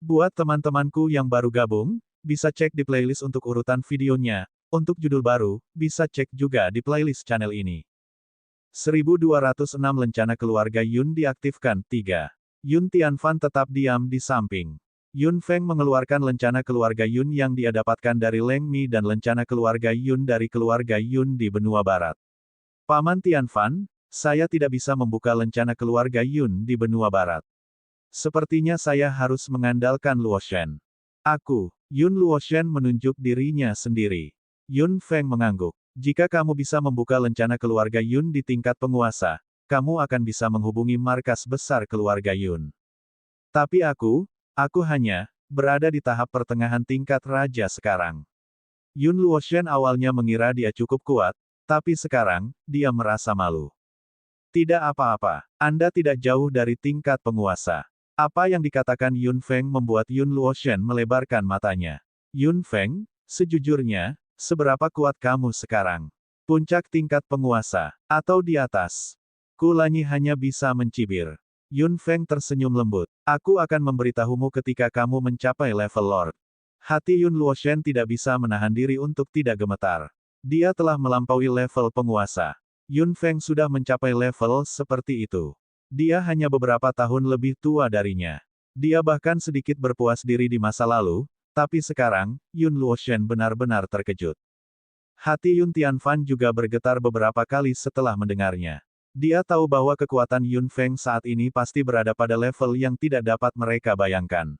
Buat teman-temanku yang baru gabung, bisa cek di playlist untuk urutan videonya. Untuk judul baru, bisa cek juga di playlist channel ini. 1206 Lencana keluarga Yun diaktifkan. 3. Yun Tianfan tetap diam di samping. Yun Feng mengeluarkan lencana keluarga Yun yang dia dapatkan dari Leng Mi dan lencana keluarga Yun dari keluarga Yun di benua barat. Paman Tianfan, saya tidak bisa membuka lencana keluarga Yun di benua barat. Sepertinya saya harus mengandalkan Luoshen. Aku, Yun Luoshen menunjuk dirinya sendiri. Yun Feng mengangguk. Jika kamu bisa membuka lencana keluarga Yun di tingkat penguasa, kamu akan bisa menghubungi markas besar keluarga Yun. Tapi aku hanya berada di tahap pertengahan tingkat raja sekarang. Yun Luoshen awalnya mengira dia cukup kuat, tapi sekarang, dia merasa malu. Tidak apa-apa, Anda tidak jauh dari tingkat penguasa. Apa yang dikatakan Yun Feng membuat Yun Luoshen melebarkan matanya. Yun Feng, sejujurnya, seberapa kuat kamu sekarang? Puncak tingkat penguasa, atau di atas? Kulanyi hanya bisa mencibir. Yun Feng tersenyum lembut. Aku akan memberitahumu ketika kamu mencapai level Lord. Hati Yun Luoshen tidak bisa menahan diri untuk tidak gemetar. Dia telah melampaui level penguasa. Yun Feng sudah mencapai level seperti itu. Dia hanya beberapa tahun lebih tua darinya. Dia bahkan sedikit berpuas diri di masa lalu, tapi sekarang, Yun Luoshen benar-benar terkejut. Hati Yun Tianfan juga bergetar beberapa kali setelah mendengarnya. Dia tahu bahwa kekuatan Yun Feng saat ini pasti berada pada level yang tidak dapat mereka bayangkan.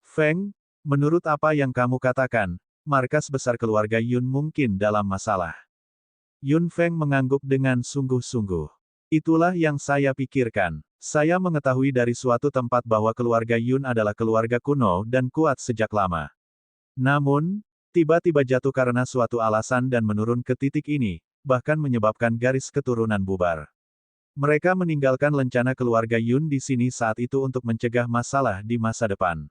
Feng, menurut apa yang kamu katakan, markas besar keluarga Yun mungkin dalam masalah. Yun Feng mengangguk dengan sungguh-sungguh. Itulah yang saya pikirkan. Saya mengetahui dari suatu tempat bahwa keluarga Yun adalah keluarga kuno dan kuat sejak lama. Namun, tiba-tiba jatuh karena suatu alasan dan menurun ke titik ini, bahkan menyebabkan garis keturunan bubar. Mereka meninggalkan lencana keluarga Yun di sini saat itu untuk mencegah masalah di masa depan.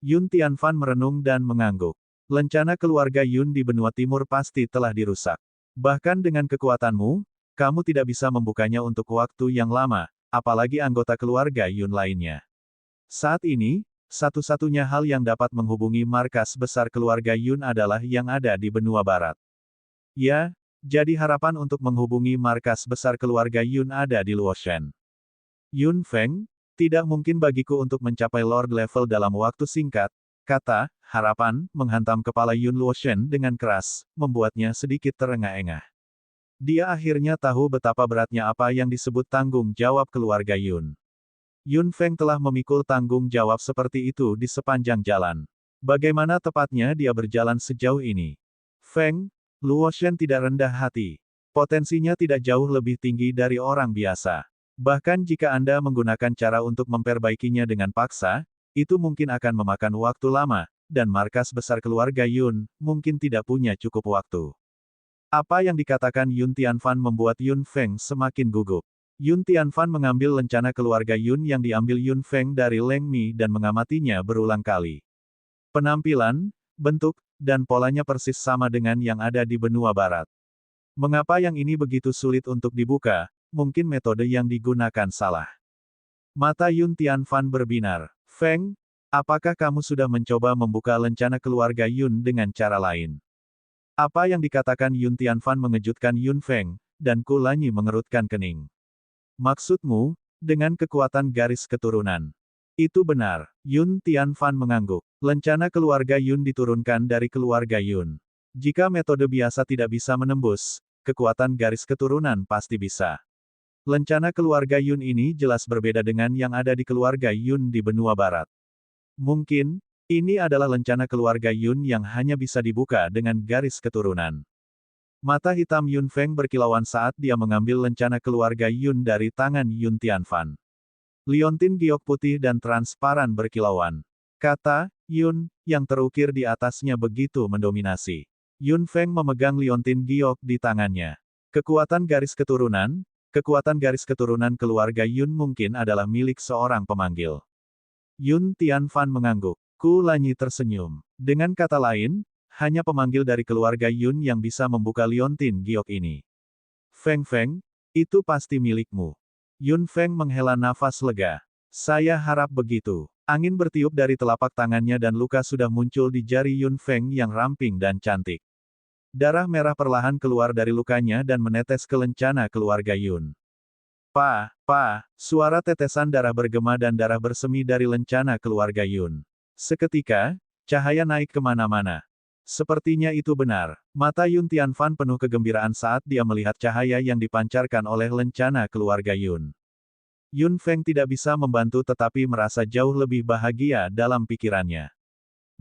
Yun Tianfan merenung dan mengangguk. Lencana keluarga Yun di benua timur pasti telah dirusak. Bahkan dengan kekuatanmu, kamu tidak bisa membukanya untuk waktu yang lama, apalagi anggota keluarga Yun lainnya. Saat ini, satu-satunya hal yang dapat menghubungi markas besar keluarga Yun adalah yang ada di benua barat. Ya, jadi harapan untuk menghubungi markas besar keluarga Yun ada di Luoshen. Yun Feng, tidak mungkin bagiku untuk mencapai Lord level dalam waktu singkat, kata, harapan, menghantam kepala Yun Luoshen dengan keras, membuatnya sedikit terengah-engah. Dia akhirnya tahu betapa beratnya apa yang disebut tanggung jawab keluarga Yun. Yun Feng telah memikul tanggung jawab seperti itu di sepanjang jalan. Bagaimana tepatnya dia berjalan sejauh ini? Feng, Luoshen tidak rendah hati. Potensinya tidak jauh lebih tinggi dari orang biasa. Bahkan jika Anda menggunakan cara untuk memperbaikinya dengan paksa, itu mungkin akan memakan waktu lama, dan markas besar keluarga Yun mungkin tidak punya cukup waktu. Apa yang dikatakan Yun Tianfan membuat Yun Feng semakin gugup. Yun Tianfan mengambil lencana keluarga Yun yang diambil Yun Feng dari Leng Mi dan mengamatinya berulang kali. Penampilan, bentuk, dan polanya persis sama dengan yang ada di benua barat. Mengapa yang ini begitu sulit untuk dibuka? Mungkin metode yang digunakan salah. Mata Yun Tianfan berbinar. Feng, apakah kamu sudah mencoba membuka lencana keluarga Yun dengan cara lain? Apa yang dikatakan Yun Tianfan mengejutkan Yun Feng, dan Kulanyi mengerutkan kening. Maksudmu, dengan kekuatan garis keturunan? Itu benar. Yun Tianfan mengangguk. Lencana keluarga Yun diturunkan dari keluarga Yun. Jika metode biasa tidak bisa menembus, kekuatan garis keturunan pasti bisa. Lencana keluarga Yun ini jelas berbeda dengan yang ada di keluarga Yun di benua barat. Mungkin, ini adalah lencana keluarga Yun yang hanya bisa dibuka dengan garis keturunan. Mata hitam Yun Feng berkilauan saat dia mengambil lencana keluarga Yun dari tangan Yun Tianfan. Liontin giok putih dan transparan berkilauan. Kata, Yun, yang terukir di atasnya begitu mendominasi. Yun Feng memegang liontin giok di tangannya. Kekuatan garis keturunan keluarga Yun mungkin adalah milik seorang pemanggil. Yun Tianfan mengangguk. Kulanyi tersenyum. Dengan kata lain, hanya pemanggil dari keluarga Yun yang bisa membuka liontin giok ini. Feng Feng, itu pasti milikmu. Yun Feng menghela nafas lega. Saya harap begitu. Angin bertiup dari telapak tangannya dan luka sudah muncul di jari Yun Feng yang ramping dan cantik. Darah merah perlahan keluar dari lukanya dan menetes ke lencana keluarga Yun. Suara tetesan darah bergema dan darah bersemi dari lencana keluarga Yun. Seketika, cahaya naik kemana-mana. Sepertinya itu benar. Mata Yun Tianfan penuh kegembiraan saat dia melihat cahaya yang dipancarkan oleh lencana keluarga Yun. Yun Feng tidak bisa membantu tetapi merasa jauh lebih bahagia dalam pikirannya.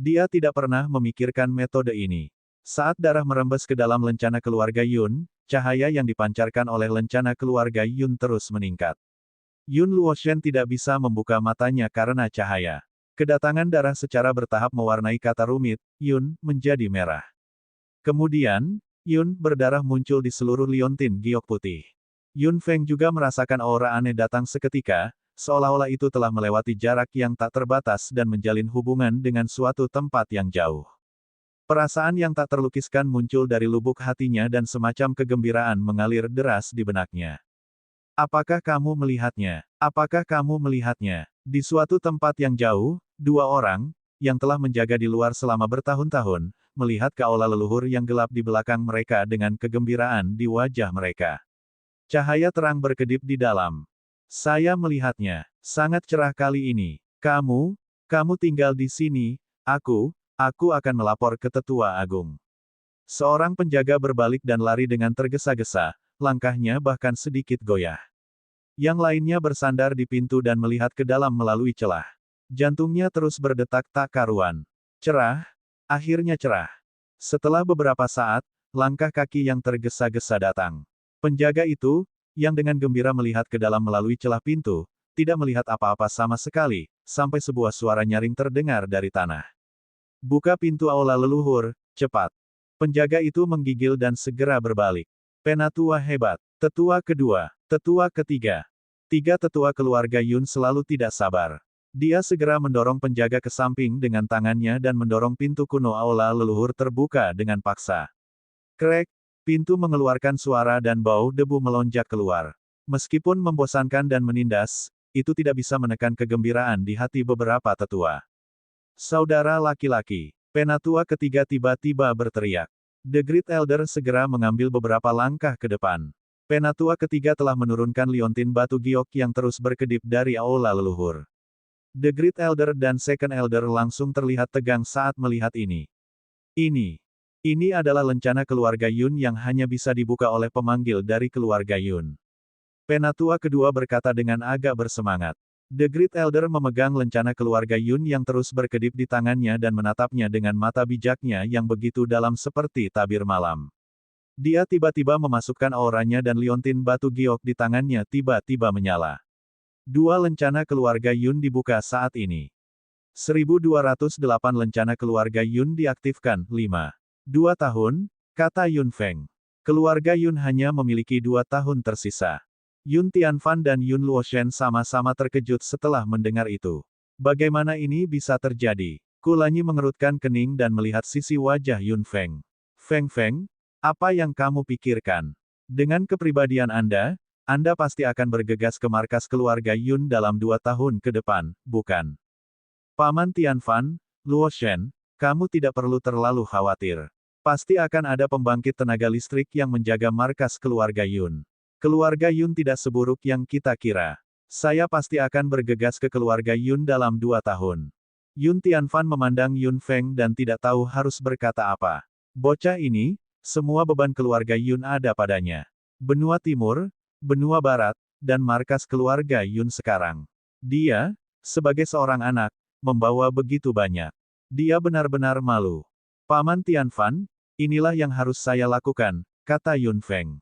Dia tidak pernah memikirkan metode ini. Saat darah merembes ke dalam lencana keluarga Yun, cahaya yang dipancarkan oleh lencana keluarga Yun terus meningkat. Yun Luoshen tidak bisa membuka matanya karena cahaya. Kedatangan darah secara bertahap mewarnai kata rumit, Yun, menjadi merah. Kemudian, Yun berdarah muncul di seluruh liontin giok putih. Yun Feng juga merasakan aura aneh datang seketika, seolah-olah itu telah melewati jarak yang tak terbatas dan menjalin hubungan dengan suatu tempat yang jauh. Perasaan yang tak terlukiskan muncul dari lubuk hatinya dan semacam kegembiraan mengalir deras di benaknya. Apakah kamu melihatnya? Apakah kamu melihatnya? Di suatu tempat yang jauh, dua orang, yang telah menjaga di luar selama bertahun-tahun, melihat ke aula leluhur yang gelap di belakang mereka dengan kegembiraan di wajah mereka. Cahaya terang berkedip di dalam. Saya melihatnya. Sangat cerah kali ini. Kamu tinggal di sini, aku akan melapor ke Tetua Agung. Seorang penjaga berbalik dan lari dengan tergesa-gesa, langkahnya bahkan sedikit goyah. Yang lainnya bersandar di pintu dan melihat ke dalam melalui celah. Jantungnya terus berdetak tak karuan. Cerah, akhirnya cerah. Setelah beberapa saat, langkah kaki yang tergesa-gesa datang. Penjaga itu, yang dengan gembira melihat ke dalam melalui celah pintu, tidak melihat apa-apa sama sekali, sampai sebuah suara nyaring terdengar dari tanah. Buka pintu aula leluhur, cepat. Penjaga itu menggigil dan segera berbalik. Penatua hebat. Tetua kedua, tetua ketiga. Tiga tetua keluarga Yun selalu tidak sabar. Dia segera mendorong penjaga ke samping dengan tangannya dan mendorong pintu kuno aula leluhur terbuka dengan paksa. Krek. Pintu mengeluarkan suara dan bau debu melonjak keluar. Meskipun membosankan dan menindas, itu tidak bisa menekan kegembiraan di hati beberapa tetua. Saudara laki-laki, penatua ketiga tiba-tiba berteriak. The Great Elder segera mengambil beberapa langkah ke depan. Penatua ketiga telah menurunkan liontin batu giok yang terus berkedip dari aula leluhur. The Great Elder dan Second Elder langsung terlihat tegang saat melihat ini. Ini adalah lencana keluarga Yun yang hanya bisa dibuka oleh pemanggil dari keluarga Yun. Penatua kedua berkata dengan agak bersemangat. The Great Elder memegang lencana keluarga Yun yang terus berkedip di tangannya dan menatapnya dengan mata bijaknya yang begitu dalam seperti tabir malam. Dia tiba-tiba memasukkan auranya dan liontin batu giok di tangannya tiba-tiba menyala. Dua lencana keluarga Yun dibuka saat ini. 1208 lencana keluarga Yun diaktifkan, 2 tahun, kata Yun Feng. Keluarga Yun hanya memiliki 2 tahun tersisa. Yun Tianfan dan Yun Luoshen sama-sama terkejut setelah mendengar itu. Bagaimana ini bisa terjadi? Kulanyi mengerutkan kening dan melihat sisi wajah Yun Feng. Feng, apa yang kamu pikirkan? Dengan kepribadian Anda pasti akan bergegas ke markas keluarga Yun dalam 2 tahun ke depan, bukan? Paman Tianfan, Luoshen, kamu tidak perlu terlalu khawatir. Pasti akan ada pembangkit tenaga listrik yang menjaga markas keluarga Yun. Keluarga Yun tidak seburuk yang kita kira. Saya pasti akan bergegas ke keluarga Yun dalam 2 tahun. Yun Tianfan memandang Yun Feng dan tidak tahu harus berkata apa. Bocah ini, semua beban keluarga Yun ada padanya. Benua Timur, Benua Barat, dan markas keluarga Yun sekarang. Dia, sebagai seorang anak, membawa begitu banyak. Dia benar-benar malu. Paman Tianfan, inilah yang harus saya lakukan, kata Yun Feng.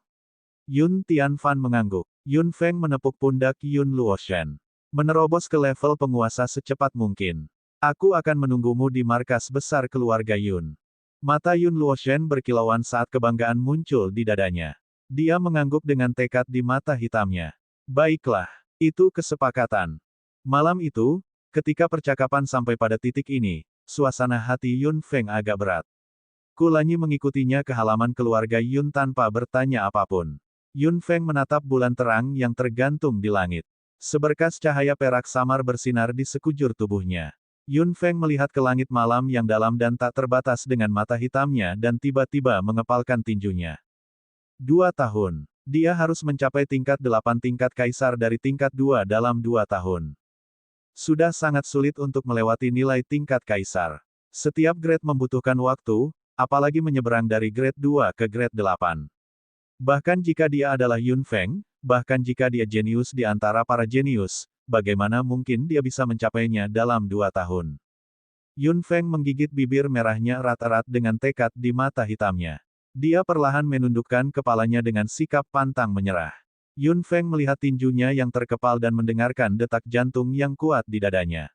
Yun Tianfan mengangguk. Yun Feng menepuk pundak Yun Luoshen. Menerobos ke level penguasa secepat mungkin. Aku akan menunggumu di markas besar keluarga Yun. Mata Yun Luoshen berkilauan saat kebanggaan muncul di dadanya. Dia mengangguk dengan tekad di mata hitamnya. Baiklah, itu kesepakatan. Malam itu, ketika percakapan sampai pada titik ini, suasana hati Yun Feng agak berat. Kulanyi mengikutinya ke halaman keluarga Yun tanpa bertanya apapun. Yun Feng menatap bulan terang yang tergantung di langit. Seberkas cahaya perak samar bersinar di sekujur tubuhnya. Yun Feng melihat ke langit malam yang dalam dan tak terbatas dengan mata hitamnya dan tiba-tiba mengepalkan tinjunya. 2 tahun. Dia harus mencapai tingkat 8 tingkat kaisar dari tingkat 2 dalam 2 tahun. Sudah sangat sulit untuk melewati nilai tingkat kaisar. Setiap grade membutuhkan waktu, apalagi menyeberang dari grade 2 ke grade 8. Bahkan jika dia adalah Yun Feng, bahkan jika dia jenius di antara para jenius, bagaimana mungkin dia bisa mencapainya dalam 2 tahun? Yun Feng menggigit bibir merahnya erat-erat dengan tekad di mata hitamnya. Dia perlahan menundukkan kepalanya dengan sikap pantang menyerah. Yun Feng melihat tinjunya yang terkepal dan mendengarkan detak jantung yang kuat di dadanya.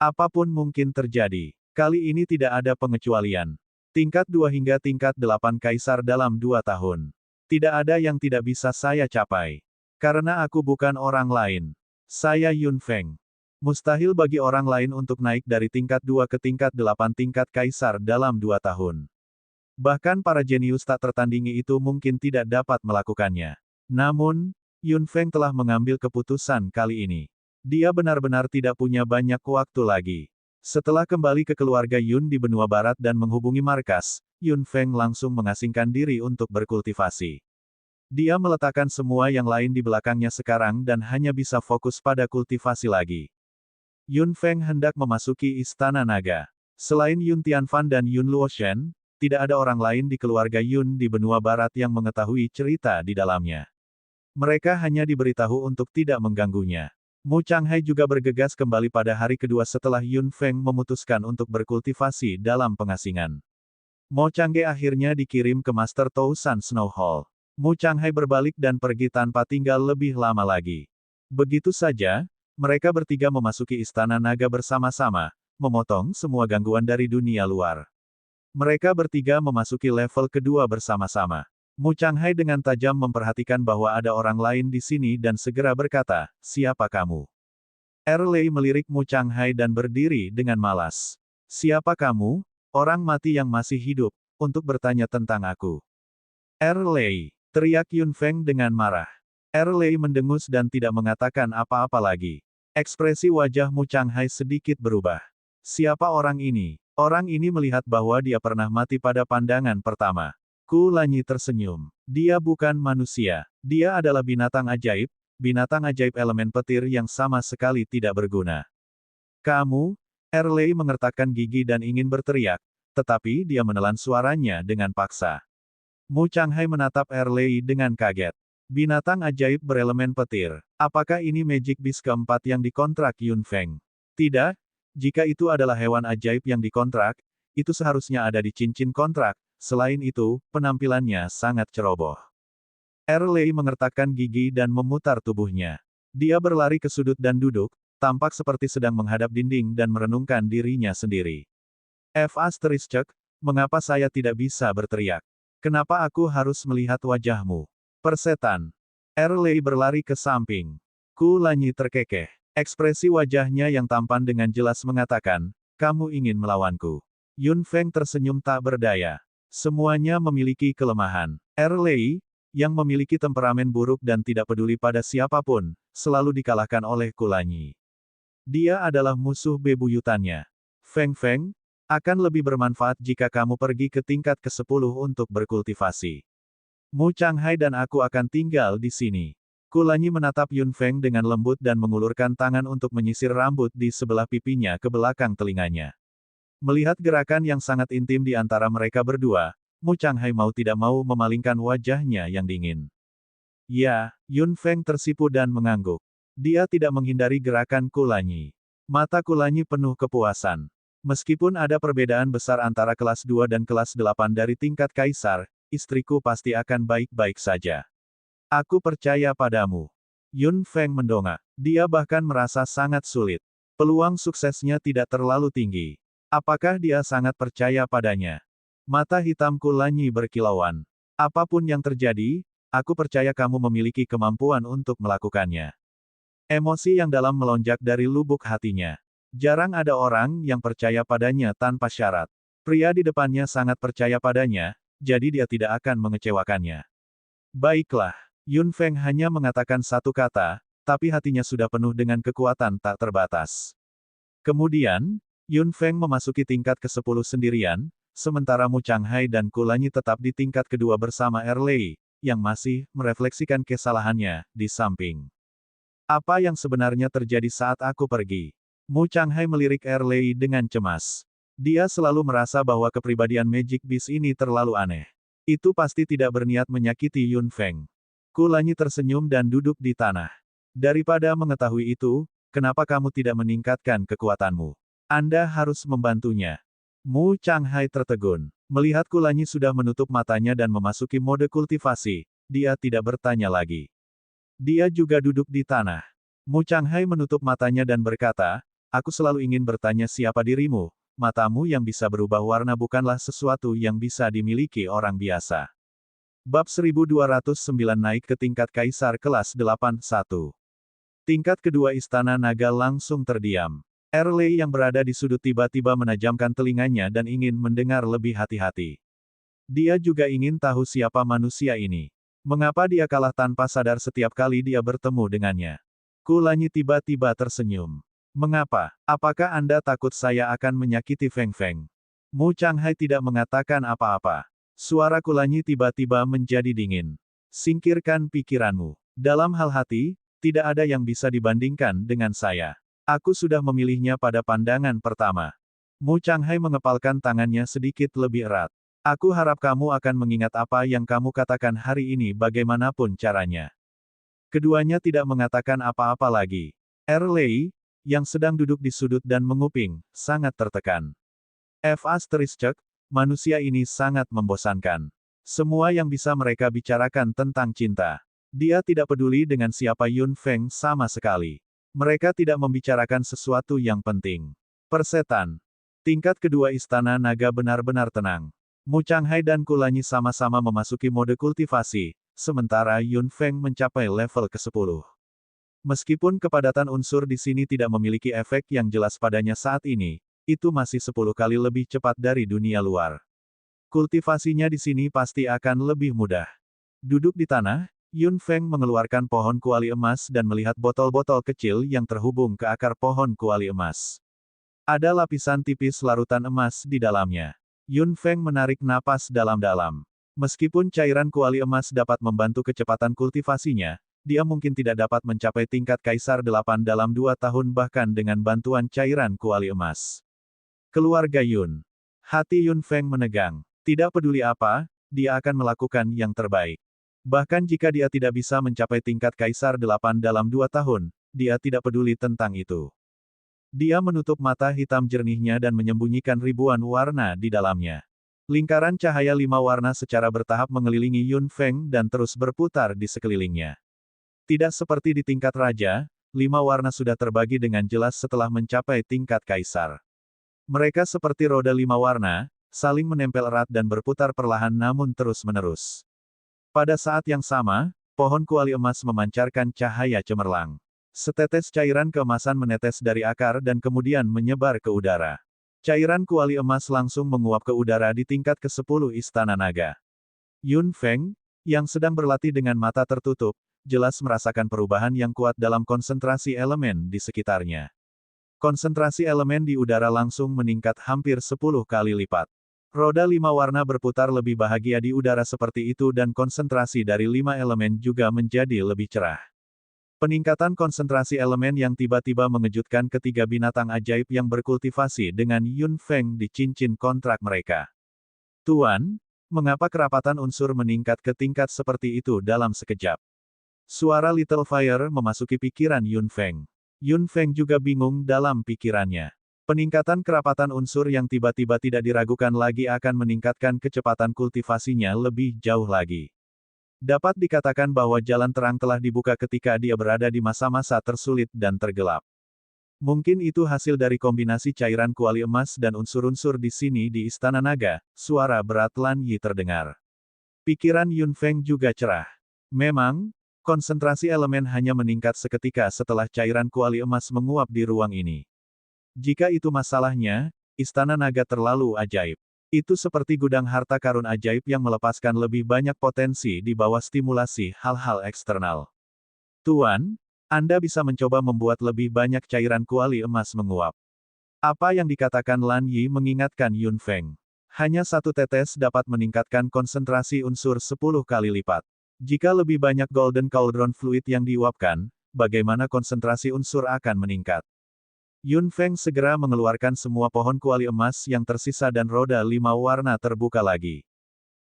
Apapun mungkin terjadi. Kali ini tidak ada pengecualian. Tingkat 2 hingga tingkat 8 kaisar dalam 2 tahun. Tidak ada yang tidak bisa saya capai. Karena aku bukan orang lain. Saya Yun Feng. Mustahil bagi orang lain untuk naik dari tingkat 2 ke tingkat 8 tingkat kaisar dalam 2 tahun. Bahkan para jenius tak tertandingi itu mungkin tidak dapat melakukannya. Namun, Yun Feng telah mengambil keputusan kali ini. Dia benar-benar tidak punya banyak waktu lagi. Setelah kembali ke keluarga Yun di benua barat dan menghubungi markas, Yun Feng langsung mengasingkan diri untuk berkultivasi. Dia meletakkan semua yang lain di belakangnya sekarang dan hanya bisa fokus pada kultivasi lagi. Yun Feng hendak memasuki Istana Naga. Selain Yun Tianfan dan Yun Luoshen, tidak ada orang lain di keluarga Yun di benua barat yang mengetahui cerita di dalamnya. Mereka hanya diberitahu untuk tidak mengganggunya. Mu Changhai juga bergegas kembali pada hari kedua setelah Yun Feng memutuskan untuk berkultivasi dalam pengasingan. Mo Changge akhirnya dikirim ke Master Tousan Snow Hall. Mu Changhai berbalik dan pergi tanpa tinggal lebih lama lagi. Begitu saja, mereka bertiga memasuki Istana Naga bersama-sama, memotong semua gangguan dari dunia luar. Mereka bertiga memasuki level kedua bersama-sama. Mu Changhai dengan tajam memperhatikan bahwa ada orang lain di sini dan segera berkata, "Siapa kamu?" Erlei melirik Mu Changhai dan berdiri dengan malas. "Siapa kamu, orang mati yang masih hidup, untuk bertanya tentang aku?" "Erlei!" teriak Yun Feng dengan marah. Erlei mendengus dan tidak mengatakan apa-apa lagi. Ekspresi wajah Mu Changhai sedikit berubah. "Siapa orang ini?" Orang ini melihat bahwa dia pernah mati pada pandangan pertama. Ku Lanyi tersenyum. Dia bukan manusia. Dia adalah binatang ajaib elemen petir yang sama sekali tidak berguna. "Kamu?" Erlei mengertakkan gigi dan ingin berteriak, tetapi dia menelan suaranya dengan paksa. Mu Changhai menatap Erlei dengan kaget. Binatang ajaib berelemen petir. Apakah ini Magic Beast keempat yang dikontrak Yun Feng? Tidak. Jika itu adalah hewan ajaib yang dikontrak, itu seharusnya ada di cincin kontrak. Selain itu, penampilannya sangat ceroboh. Erlei mengertakkan gigi dan memutar tubuhnya. Dia berlari ke sudut dan duduk, tampak seperti sedang menghadap dinding dan merenungkan dirinya sendiri. Mengapa saya tidak bisa berteriak? Kenapa aku harus melihat wajahmu? Persetan. Erlei berlari ke samping. Ku Lanyi terkekeh. Ekspresi wajahnya yang tampan dengan jelas mengatakan, "Kamu ingin melawanku." Yun Feng tersenyum tak berdaya. Semuanya memiliki kelemahan. Erlei, yang memiliki temperamen buruk dan tidak peduli pada siapapun, selalu dikalahkan oleh Ku Lanyi. Dia adalah musuh bebuyutannya. "Feng Feng, akan lebih bermanfaat jika kamu pergi ke tingkat ke-10 untuk berkultivasi. Mu Changhai dan aku akan tinggal di sini." Ku Lanyi menatap Yun Feng dengan lembut dan mengulurkan tangan untuk menyisir rambut di sebelah pipinya ke belakang telinganya. Melihat gerakan yang sangat intim di antara mereka berdua, Mu Changhai mau tidak mau memalingkan wajahnya yang dingin. "Ya," Yun Feng tersipu dan mengangguk. Dia tidak menghindari gerakan Ku Lanyi. Mata Ku Lanyi penuh kepuasan. Meskipun ada perbedaan besar antara kelas 2 dan kelas 8 dari tingkat kaisar, istriku pasti akan baik-baik saja. Aku percaya padamu. Yun Feng mendongak. Dia bahkan merasa sangat sulit. Peluang suksesnya tidak terlalu tinggi. Apakah dia sangat percaya padanya? Mata hitam Ku Lanyi berkilauan. Apapun yang terjadi, aku percaya kamu memiliki kemampuan untuk melakukannya. Emosi yang dalam melonjak dari lubuk hatinya. Jarang ada orang yang percaya padanya tanpa syarat. Pria di depannya sangat percaya padanya, jadi dia tidak akan mengecewakannya. "Baiklah." Yun Feng hanya mengatakan satu kata, tapi hatinya sudah penuh dengan kekuatan tak terbatas. Kemudian, Yun Feng memasuki tingkat ke-10 sendirian, sementara Mu Changhai dan Kulanyi tetap di tingkat kedua bersama Erlei, yang masih merefleksikan kesalahannya di samping. Apa yang sebenarnya terjadi saat aku pergi? Mu Changhai melirik Erlei dengan cemas. Dia selalu merasa bahwa kepribadian Magic Beast ini terlalu aneh. Itu pasti tidak berniat menyakiti Yun Feng. Kulanyi tersenyum dan duduk di tanah. Daripada mengetahui itu, kenapa kamu tidak meningkatkan kekuatanmu? Anda harus membantunya. Mu Changhai tertegun. Melihat Kulanyi sudah menutup matanya dan memasuki mode kultivasi, dia tidak bertanya lagi. Dia juga duduk di tanah. Mu Changhai menutup matanya dan berkata, aku selalu ingin bertanya siapa dirimu, matamu yang bisa berubah warna bukanlah sesuatu yang bisa dimiliki orang biasa. Bab 1209 naik ke tingkat Kaisar kelas 81. Tingkat kedua Istana Naga langsung terdiam. Erlei yang berada di sudut tiba-tiba menajamkan telinganya dan ingin mendengar lebih hati-hati. Dia juga ingin tahu siapa manusia ini. Mengapa dia kalah tanpa sadar setiap kali dia bertemu dengannya. Kulanyi tiba-tiba tersenyum. Mengapa? Apakah Anda takut saya akan menyakiti Feng Feng? Mu Changhai tidak mengatakan apa-apa. Suara Kulanyi tiba-tiba menjadi dingin. Singkirkan pikiranmu. Dalam hal hati, tidak ada yang bisa dibandingkan dengan saya. Aku sudah memilihnya pada pandangan pertama. Mu Changhai mengepalkan tangannya sedikit lebih erat. Aku harap kamu akan mengingat apa yang kamu katakan hari ini bagaimanapun caranya. Keduanya tidak mengatakan apa-apa lagi. Erlei, yang sedang duduk di sudut dan menguping, sangat tertekan. Manusia ini sangat membosankan. Semua yang bisa mereka bicarakan tentang cinta. Dia tidak peduli dengan siapa Yun Feng sama sekali. Mereka tidak membicarakan sesuatu yang penting. Persetan. Tingkat kedua Istana Naga benar-benar tenang. Mu Changhai dan Kulanyi sama-sama memasuki mode kultivasi, sementara Yun Feng mencapai level ke-10. Meskipun kepadatan unsur di sini tidak memiliki efek yang jelas padanya saat ini, itu masih 10 kali lebih cepat dari dunia luar. Kultivasinya di sini pasti akan lebih mudah. Duduk di tanah, Yun Feng mengeluarkan pohon kuali emas dan melihat botol-botol kecil yang terhubung ke akar pohon kuali emas. Ada lapisan tipis larutan emas di dalamnya. Yun Feng menarik napas dalam-dalam. Meskipun cairan kuali emas dapat membantu kecepatan kultivasinya, dia mungkin tidak dapat mencapai tingkat Kaisar 8 dalam 2 tahun bahkan dengan bantuan cairan kuali emas. Keluarga Yun. Hati Yun Feng menegang. Tidak peduli apa, dia akan melakukan yang terbaik. Bahkan jika dia tidak bisa mencapai tingkat Kaisar 8 dalam 2 tahun, dia tidak peduli tentang itu. Dia menutup mata hitam jernihnya dan menyembunyikan ribuan warna di dalamnya. Lingkaran cahaya 5 warna secara bertahap mengelilingi Yun Feng dan terus berputar di sekelilingnya. Tidak seperti di tingkat raja, 5 warna sudah terbagi dengan jelas setelah mencapai tingkat Kaisar. Mereka seperti roda 5 warna, saling menempel erat dan berputar perlahan namun terus-menerus. Pada saat yang sama, pohon kuali emas memancarkan cahaya cemerlang. Setetes cairan keemasan menetes dari akar dan kemudian menyebar ke udara. Cairan kuali emas langsung menguap ke udara di tingkat ke-10 Istana Naga. Yun Feng, yang sedang berlatih dengan mata tertutup, jelas merasakan perubahan yang kuat dalam konsentrasi elemen di sekitarnya. Konsentrasi elemen di udara langsung meningkat hampir 10 kali lipat. Roda 5 warna berputar lebih bahagia di udara seperti itu dan konsentrasi dari 5 elemen juga menjadi lebih cerah. Peningkatan konsentrasi elemen yang tiba-tiba mengejutkan ketiga binatang ajaib yang berkultivasi dengan Yun Feng di cincin kontrak mereka. Tuan, mengapa kerapatan unsur meningkat ke tingkat seperti itu dalam sekejap? Suara Little Fire memasuki pikiran Yun Feng. Yun Feng juga bingung dalam pikirannya. Peningkatan kerapatan unsur yang tiba-tiba tidak diragukan lagi akan meningkatkan kecepatan kultivasinya lebih jauh lagi. Dapat dikatakan bahwa jalan terang telah dibuka ketika dia berada di masa-masa tersulit dan tergelap. Mungkin itu hasil dari kombinasi cairan kuali emas dan unsur-unsur di sini di Istana Naga, suara berat Lan Yi terdengar. Pikiran Yun Feng juga cerah. Memang, konsentrasi elemen hanya meningkat seketika setelah cairan kuali emas menguap di ruang ini. Jika itu masalahnya, Istana Naga terlalu ajaib. Itu seperti gudang harta karun ajaib yang melepaskan lebih banyak potensi di bawah stimulasi hal-hal eksternal. Tuan, Anda bisa mencoba membuat lebih banyak cairan kuali emas menguap. Apa yang dikatakan Lan Yi mengingatkan Yun Feng. Hanya satu tetes dapat meningkatkan konsentrasi unsur 10 kali lipat. Jika lebih banyak Golden Cauldron Fluid yang diuapkan, bagaimana konsentrasi unsur akan meningkat? Yun Feng segera mengeluarkan semua pohon kuali emas yang tersisa dan roda 5 warna terbuka lagi.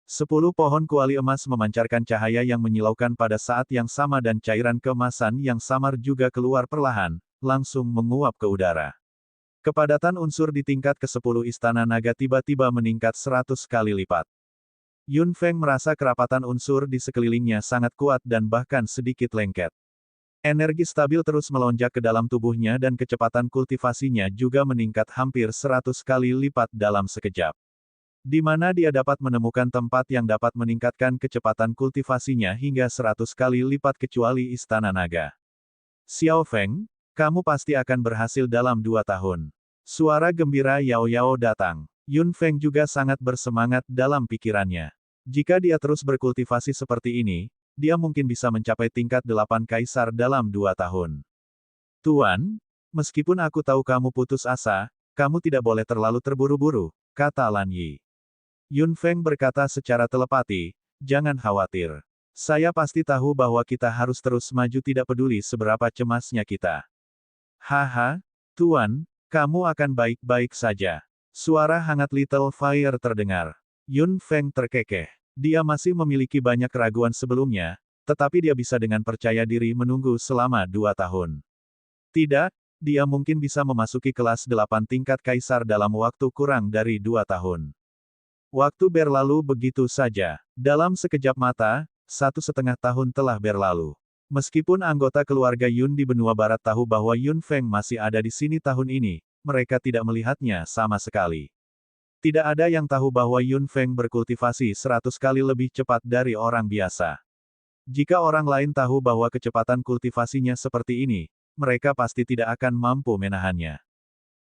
10 pohon kuali emas memancarkan cahaya yang menyilaukan pada saat yang sama dan cairan keemasan yang samar juga keluar perlahan, langsung menguap ke udara. Kepadatan unsur di tingkat ke-10 Istana Naga tiba-tiba meningkat 100 kali lipat. Yun Feng merasa kerapatan unsur di sekelilingnya sangat kuat dan bahkan sedikit lengket. Energi stabil terus melonjak ke dalam tubuhnya dan kecepatan kultivasinya juga meningkat hampir 100 kali lipat dalam sekejap. Di mana dia dapat menemukan tempat yang dapat meningkatkan kecepatan kultivasinya hingga 100 kali lipat kecuali Istana Naga. Xiao Feng, kamu pasti akan berhasil dalam 2 tahun. Suara gembira Yao Yao datang. Yun Feng juga sangat bersemangat dalam pikirannya. Jika dia terus berkultivasi seperti ini, dia mungkin bisa mencapai tingkat 8 kaisar dalam 2 tahun. Tuan, meskipun aku tahu kamu putus asa, kamu tidak boleh terlalu terburu-buru, kata Lan Yi. Yun Feng berkata secara telepati, jangan khawatir. Saya pasti tahu bahwa kita harus terus maju tidak peduli seberapa cemasnya kita. Haha, Tuan, kamu akan baik-baik saja. Suara hangat Little Fire terdengar. Yun Feng terkekeh. Dia masih memiliki banyak keraguan sebelumnya, tetapi dia bisa dengan percaya diri menunggu selama 2 tahun. Tidak, dia mungkin bisa memasuki kelas 8 tingkat kaisar dalam waktu kurang dari 2 tahun. Waktu berlalu begitu saja. Dalam sekejap mata, 1,5 tahun telah berlalu. Meskipun anggota keluarga Yun di benua barat tahu bahwa Yun Feng masih ada di sini tahun ini, mereka tidak melihatnya sama sekali. Tidak ada yang tahu bahwa Yun Feng berkultivasi 100 kali lebih cepat dari orang biasa. Jika orang lain tahu bahwa kecepatan kultivasinya seperti ini, mereka pasti tidak akan mampu menahannya.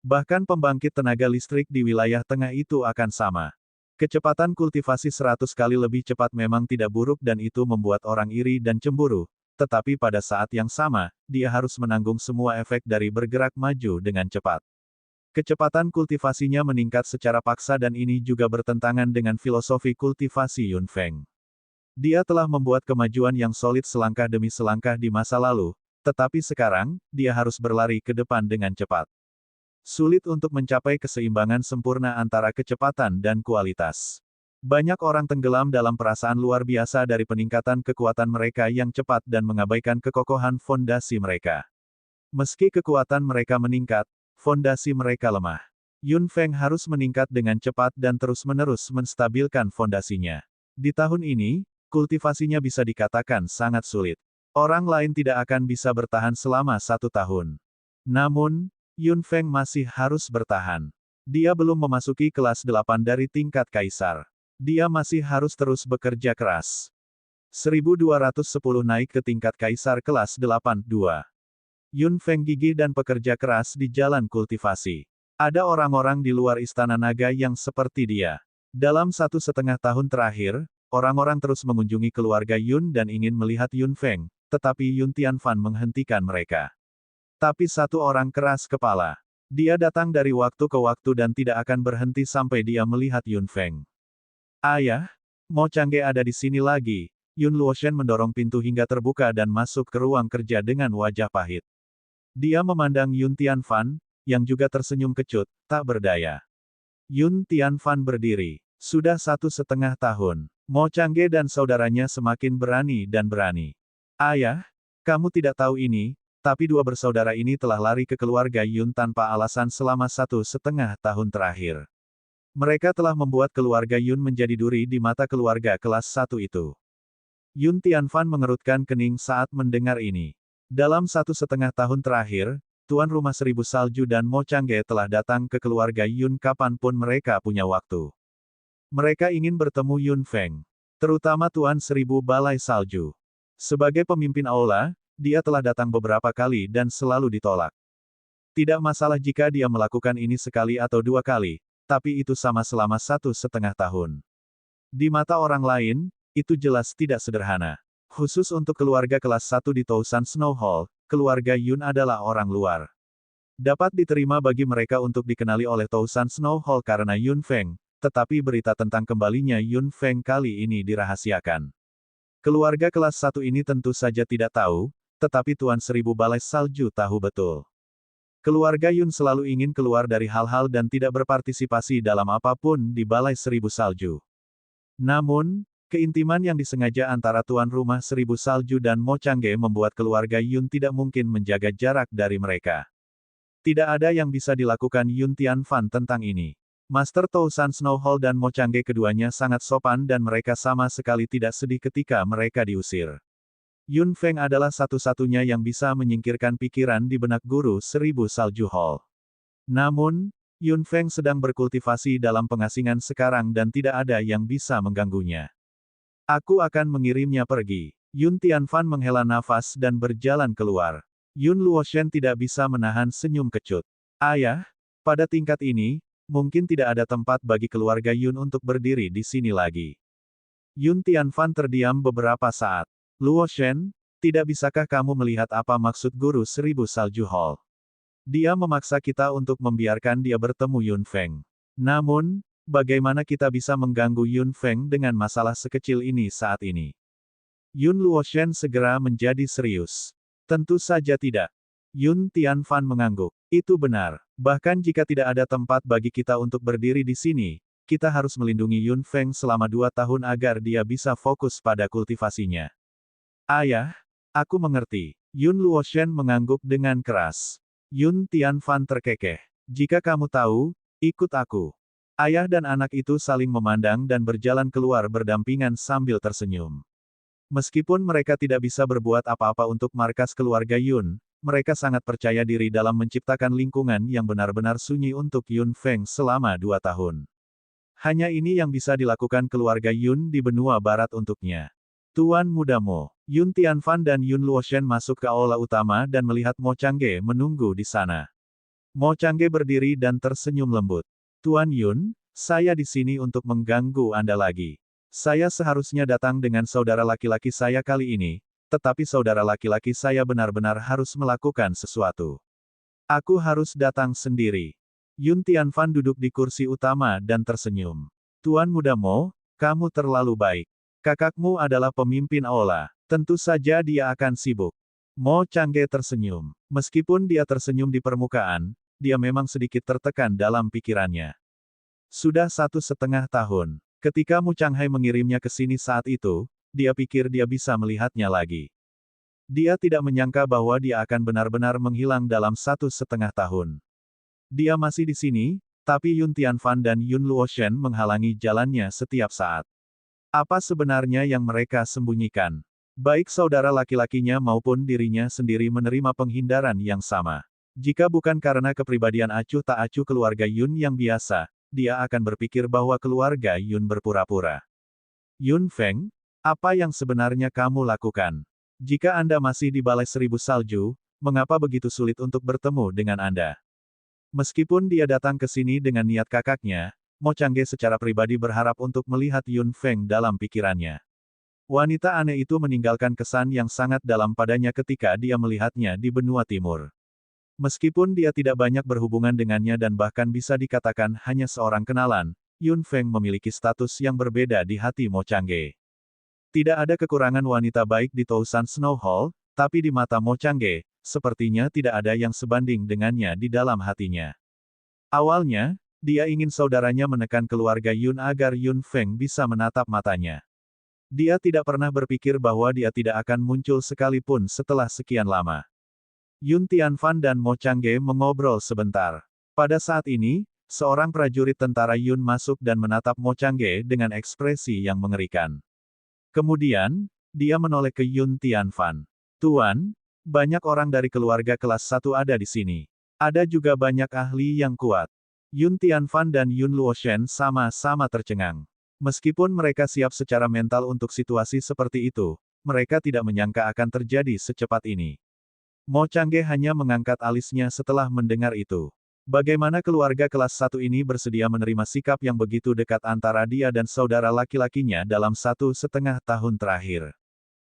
Bahkan pembangkit tenaga listrik di wilayah tengah itu akan sama. Kecepatan kultivasi 100 kali lebih cepat memang tidak buruk dan itu membuat orang iri dan cemburu, tetapi pada saat yang sama, dia harus menanggung semua efek dari bergerak maju dengan cepat. Kecepatan kultivasinya meningkat secara paksa dan ini juga bertentangan dengan filosofi kultivasi Yun Feng. Dia telah membuat kemajuan yang solid selangkah demi selangkah di masa lalu, tetapi sekarang, dia harus berlari ke depan dengan cepat. Sulit untuk mencapai keseimbangan sempurna antara kecepatan dan kualitas. Banyak orang tenggelam dalam perasaan luar biasa dari peningkatan kekuatan mereka yang cepat dan mengabaikan kekokohan fondasi mereka. Meski kekuatan mereka meningkat, fondasi mereka lemah. Yun Feng harus meningkat dengan cepat dan terus-menerus menstabilkan fondasinya. Di tahun ini, kultivasinya bisa dikatakan sangat sulit. Orang lain tidak akan bisa bertahan selama 1 tahun. Namun, Yun Feng masih harus bertahan. Dia belum memasuki kelas 8 dari tingkat kaisar. Dia masih harus terus bekerja keras. 1210 naik ke tingkat kaisar kelas 8, 2. Yun Feng gigih dan pekerja keras di jalan kultivasi. Ada orang-orang di luar Istana Naga yang seperti dia. Dalam 1,5 tahun terakhir, orang-orang terus mengunjungi keluarga Yun dan ingin melihat Yun Feng, tetapi Yun Tianfan menghentikan mereka. Tapi satu orang keras kepala. Dia datang dari waktu ke waktu dan tidak akan berhenti sampai dia melihat Yun Feng. Ayah, Mo Changge ada di sini lagi. Yun Luoshen mendorong pintu hingga terbuka dan masuk ke ruang kerja dengan wajah pahit. Dia memandang Yun Tianfan, yang juga tersenyum kecut, tak berdaya. Yun Tianfan berdiri. Sudah 1,5 tahun. Mo Changge dan saudaranya semakin berani dan berani. Ayah, kamu tidak tahu ini, tapi 2 bersaudara ini telah lari ke keluarga Yun tanpa alasan selama 1,5 tahun terakhir. Mereka telah membuat keluarga Yun menjadi duri di mata keluarga kelas 1 itu. Yun Tianfan mengerutkan kening saat mendengar ini. Dalam 1,5 tahun terakhir, Tuan Rumah Seribu Salju dan Mo Changge telah datang ke keluarga Yun kapanpun mereka punya waktu. Mereka ingin bertemu Yun Feng, terutama Tuan Seribu Balai Salju. Sebagai pemimpin aula, dia telah datang beberapa kali dan selalu ditolak. Tidak masalah jika dia melakukan ini sekali atau 2 kali, tapi itu sama selama 1,5 tahun. Di mata orang lain, itu jelas tidak sederhana. Khusus untuk keluarga kelas 1 di Tousan Snow Hall, keluarga Yun adalah orang luar. Dapat diterima bagi mereka untuk dikenali oleh Tousan Snow Hall karena Yun Feng, tetapi berita tentang kembalinya Yun Feng kali ini dirahasiakan. Keluarga kelas 1 ini tentu saja tidak tahu, tetapi Tuan Seribu Balai Salju tahu betul. Keluarga Yun selalu ingin keluar dari hal-hal dan tidak berpartisipasi dalam apapun di Balai Seribu Salju. Namun, keintiman yang disengaja antara tuan rumah Seribu Salju dan Mo Changge membuat keluarga Yun tidak mungkin menjaga jarak dari mereka. Tidak ada yang bisa dilakukan Yun Tianfan tentang ini. Master Tousan Snow Hall dan Mo Changge keduanya sangat sopan dan mereka sama sekali tidak sedih ketika mereka diusir. Yun Feng adalah satu-satunya yang bisa menyingkirkan pikiran di benak guru Seribu Salju Hall. Namun, Yun Feng sedang berkultivasi dalam pengasingan sekarang dan tidak ada yang bisa mengganggunya. Aku akan mengirimnya pergi. Yun Tianfan menghela nafas dan berjalan keluar. Yun Luoshen tidak bisa menahan senyum kecut. Ayah, pada tingkat ini, mungkin tidak ada tempat bagi keluarga Yun untuk berdiri di sini lagi. Yun Tianfan terdiam beberapa saat. Luoshen, tidak bisakah kamu melihat apa maksud guru Seribu Salju Hall? Dia memaksa kita untuk membiarkan dia bertemu Yun Feng. Namun, bagaimana kita bisa mengganggu Yun Feng dengan masalah sekecil ini saat ini? Yun Luoshen segera menjadi serius. Tentu saja tidak. Yun Tianfan mengangguk. Itu benar. Bahkan jika tidak ada tempat bagi kita untuk berdiri di sini, kita harus melindungi Yun Feng selama 2 tahun agar dia bisa fokus pada kultivasinya. Ayah, aku mengerti. Yun Luoshen mengangguk dengan keras. Yun Tianfan terkekeh. Jika kamu tahu, ikut aku. Ayah dan anak itu saling memandang dan berjalan keluar berdampingan sambil tersenyum. Meskipun mereka tidak bisa berbuat apa-apa untuk markas keluarga Yun, mereka sangat percaya diri dalam menciptakan lingkungan yang benar-benar sunyi untuk Yun Feng selama 2 tahun. Hanya ini yang bisa dilakukan keluarga Yun di benua barat untuknya. Tuan Muda Mo, Yun Tianfan dan Yun Luoshen masuk ke aula utama dan melihat Mo Changge menunggu di sana. Mo Changge berdiri dan tersenyum lembut. Tuan Yun, saya di sini untuk mengganggu Anda lagi. Saya seharusnya datang dengan saudara laki-laki saya kali ini, tetapi saudara laki-laki saya benar-benar harus melakukan sesuatu. Aku harus datang sendiri. Yun Tianfan duduk di kursi utama dan tersenyum. Tuan Muda Mo, kamu terlalu baik. Kakakmu adalah pemimpin aula. Tentu saja dia akan sibuk. Mo Changge tersenyum. Meskipun dia tersenyum di permukaan, dia memang sedikit tertekan dalam pikirannya. Sudah 1,5 tahun. Ketika Mu Changhai mengirimnya ke sini saat itu, dia pikir dia bisa melihatnya lagi. Dia tidak menyangka bahwa dia akan benar-benar menghilang dalam 1,5 tahun. Dia masih di sini, tapi Yun Tianfan dan Yun Luoshen menghalangi jalannya setiap saat. Apa sebenarnya yang mereka sembunyikan? Baik saudara laki-lakinya maupun dirinya sendiri menerima penghindaran yang sama. Jika bukan karena kepribadian acuh tak acuh keluarga Yun yang biasa, dia akan berpikir bahwa keluarga Yun berpura-pura. Yun Feng, apa yang sebenarnya kamu lakukan? Jika Anda masih di Balai Seribu Salju, mengapa begitu sulit untuk bertemu dengan Anda? Meskipun dia datang ke sini dengan niat kakaknya, Mo Changge secara pribadi berharap untuk melihat Yun Feng dalam pikirannya. Wanita aneh itu meninggalkan kesan yang sangat dalam padanya ketika dia melihatnya di benua timur. Meskipun dia tidak banyak berhubungan dengannya dan bahkan bisa dikatakan hanya seorang kenalan, Yun Feng memiliki status yang berbeda di hati Mo Changge. Tidak ada kekurangan wanita baik di Tousan Snow Hall, tapi di mata Mo Changge, sepertinya tidak ada yang sebanding dengannya di dalam hatinya. Awalnya, dia ingin saudaranya menekan keluarga Yun agar Yun Feng bisa menatap matanya. Dia tidak pernah berpikir bahwa dia tidak akan muncul sekalipun setelah sekian lama. Yun Tianfan dan Mo Changge mengobrol sebentar. Pada saat ini, seorang prajurit tentara Yun masuk dan menatap Mo Changge dengan ekspresi yang mengerikan. Kemudian, dia menoleh ke Yun Tianfan. Tuan, banyak orang dari keluarga kelas 1 ada di sini. Ada juga banyak ahli yang kuat. Yun Tianfan dan Yun Luoshen sama-sama tercengang. Meskipun mereka siap secara mental untuk situasi seperti itu, mereka tidak menyangka akan terjadi secepat ini. Mo Changge hanya mengangkat alisnya setelah mendengar itu. Bagaimana keluarga kelas 1 ini bersedia menerima sikap yang begitu dekat antara dia dan saudara laki-lakinya dalam 1,5 tahun terakhir.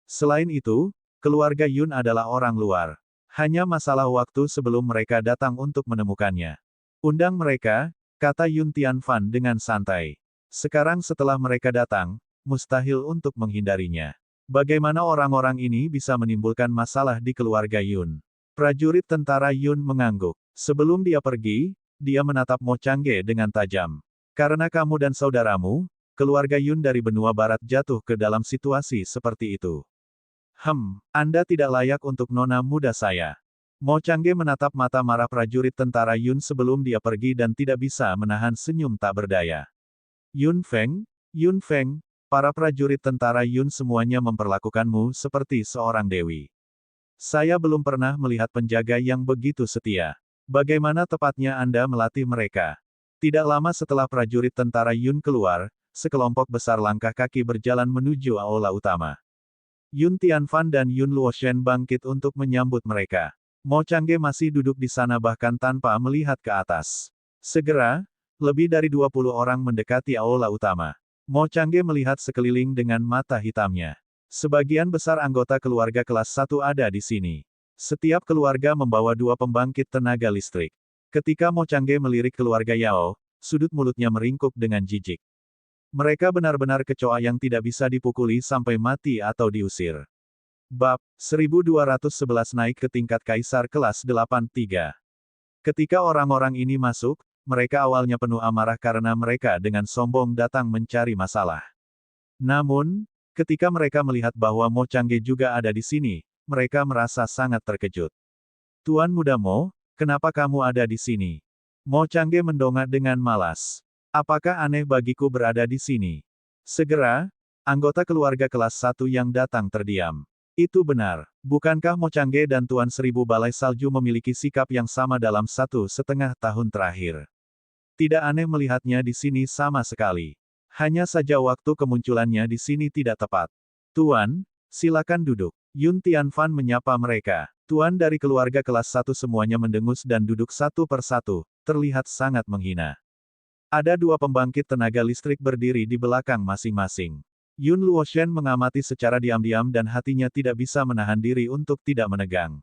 Selain itu, keluarga Yun adalah orang luar. Hanya masalah waktu sebelum mereka datang untuk menemukannya. Undang mereka, kata Yun Tianfan dengan santai. Sekarang setelah mereka datang, mustahil untuk menghindarinya. Bagaimana orang-orang ini bisa menimbulkan masalah di keluarga Yun? Prajurit tentara Yun mengangguk. Sebelum dia pergi, dia menatap Mo Changge dengan tajam. Karena kamu dan saudaramu, keluarga Yun dari benua barat jatuh ke dalam situasi seperti itu. Anda tidak layak untuk nona muda saya. Mo Changge menatap mata marah prajurit tentara Yun sebelum dia pergi dan tidak bisa menahan senyum tak berdaya. Yun Feng, para prajurit tentara Yun semuanya memperlakukanmu seperti seorang dewi. Saya belum pernah melihat penjaga yang begitu setia. Bagaimana tepatnya Anda melatih mereka? Tidak lama setelah prajurit tentara Yun keluar, sekelompok besar langkah kaki berjalan menuju aula utama. Yun Tianfan dan Yun Luoshen bangkit untuk menyambut mereka. Mo Changge masih duduk di sana bahkan tanpa melihat ke atas. Segera, lebih dari 20 orang mendekati aula utama. Mo Changge melihat sekeliling dengan mata hitamnya. Sebagian besar anggota keluarga kelas 1 ada di sini. Setiap keluarga membawa 2 pembangkit tenaga listrik. Ketika Mo Changge melirik keluarga Yao, sudut mulutnya meringkuk dengan jijik. Mereka benar-benar kecoa yang tidak bisa dipukuli sampai mati atau diusir. Bab 1211 naik ke tingkat kaisar kelas 83. Ketika orang-orang ini masuk, mereka awalnya penuh amarah karena mereka dengan sombong datang mencari masalah. Namun, ketika mereka melihat bahwa Mo Changge juga ada di sini, mereka merasa sangat terkejut. Tuan Muda Mo, kenapa kamu ada di sini? Mo Changge mendongak dengan malas. Apakah aneh bagiku berada di sini? Segera, anggota keluarga kelas 1 yang datang terdiam. Itu benar. Bukankah Mo Changge dan Tuan Seribu Balai Salju memiliki sikap yang sama dalam 1,5 tahun terakhir? Tidak aneh melihatnya di sini sama sekali. Hanya saja waktu kemunculannya di sini tidak tepat. Tuan, silakan duduk. Yun Tianfan menyapa mereka. Tuan dari keluarga kelas 1 semuanya mendengus dan duduk satu persatu, terlihat sangat menghina. Ada 2 pembangkit tenaga listrik berdiri di belakang masing-masing. Yun Luoshen mengamati secara diam-diam dan hatinya tidak bisa menahan diri untuk tidak menegang.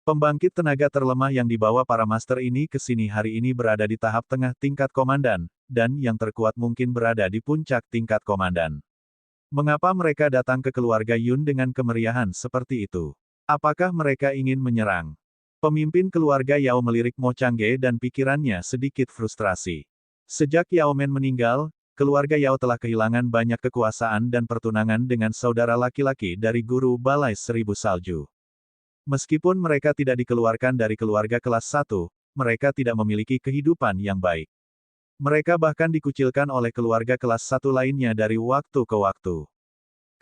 Pembangkit tenaga terlemah yang dibawa para master ini ke sini hari ini berada di tahap tengah tingkat komandan, dan yang terkuat mungkin berada di puncak tingkat komandan. Mengapa mereka datang ke keluarga Yun dengan kemeriahan seperti itu? Apakah mereka ingin menyerang? Pemimpin keluarga Yao melirik Mo Changge dan pikirannya sedikit frustrasi. Sejak Yao Men meninggal, keluarga Yao telah kehilangan banyak kekuasaan dan pertunangan dengan saudara laki-laki dari guru Balai Seribu Salju. Meskipun mereka tidak dikeluarkan dari keluarga kelas 1, mereka tidak memiliki kehidupan yang baik. Mereka bahkan dikucilkan oleh keluarga kelas 1 lainnya dari waktu ke waktu.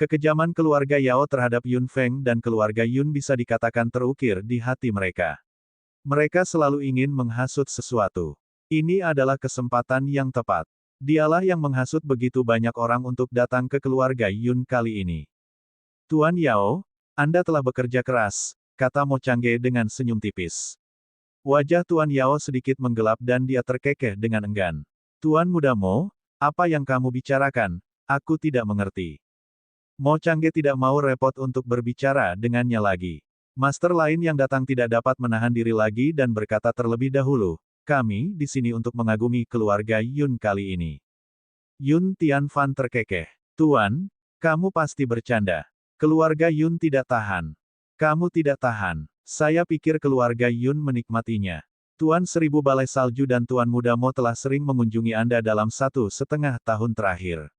Kekejaman keluarga Yao terhadap Yun Feng dan keluarga Yun bisa dikatakan terukir di hati mereka. Mereka selalu ingin menghasut sesuatu. Ini adalah kesempatan yang tepat. Dialah yang menghasut begitu banyak orang untuk datang ke keluarga Yun kali ini. Tuan Yao, Anda telah bekerja keras, kata Mo Changge dengan senyum tipis. Wajah Tuan Yao sedikit menggelap dan dia terkekeh dengan enggan. Tuan Muda Mo, apa yang kamu bicarakan? Aku tidak mengerti. Mo Changge tidak mau repot untuk berbicara dengannya lagi. Master lain yang datang tidak dapat menahan diri lagi dan berkata terlebih dahulu, kami di sini untuk mengagumi keluarga Yun kali ini. Yun Tianfan terkekeh. Tuan, kamu pasti bercanda. Keluarga Yun tidak tahan. Kamu tidak tahan. Saya pikir keluarga Yun menikmatinya. Tuan Seribu Balai Salju dan Tuan Muda Mo telah sering mengunjungi Anda dalam 1,5 tahun terakhir.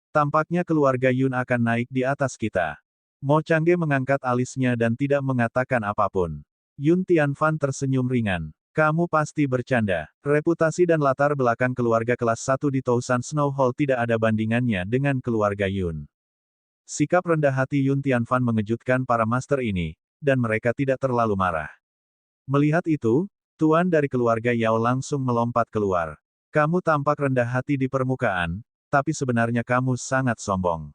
Tampaknya keluarga Yun akan naik di atas kita. Mo Changge mengangkat alisnya dan tidak mengatakan apapun. Yun Tianfan tersenyum ringan. Kamu pasti bercanda. Reputasi dan latar belakang keluarga kelas 1 di Tousan Snow Hall tidak ada bandingannya dengan keluarga Yun. Sikap rendah hati Yun Tianfan mengejutkan para master ini, dan mereka tidak terlalu marah. Melihat itu, tuan dari keluarga Yao langsung melompat keluar. Kamu tampak rendah hati di permukaan, tapi sebenarnya kamu sangat sombong.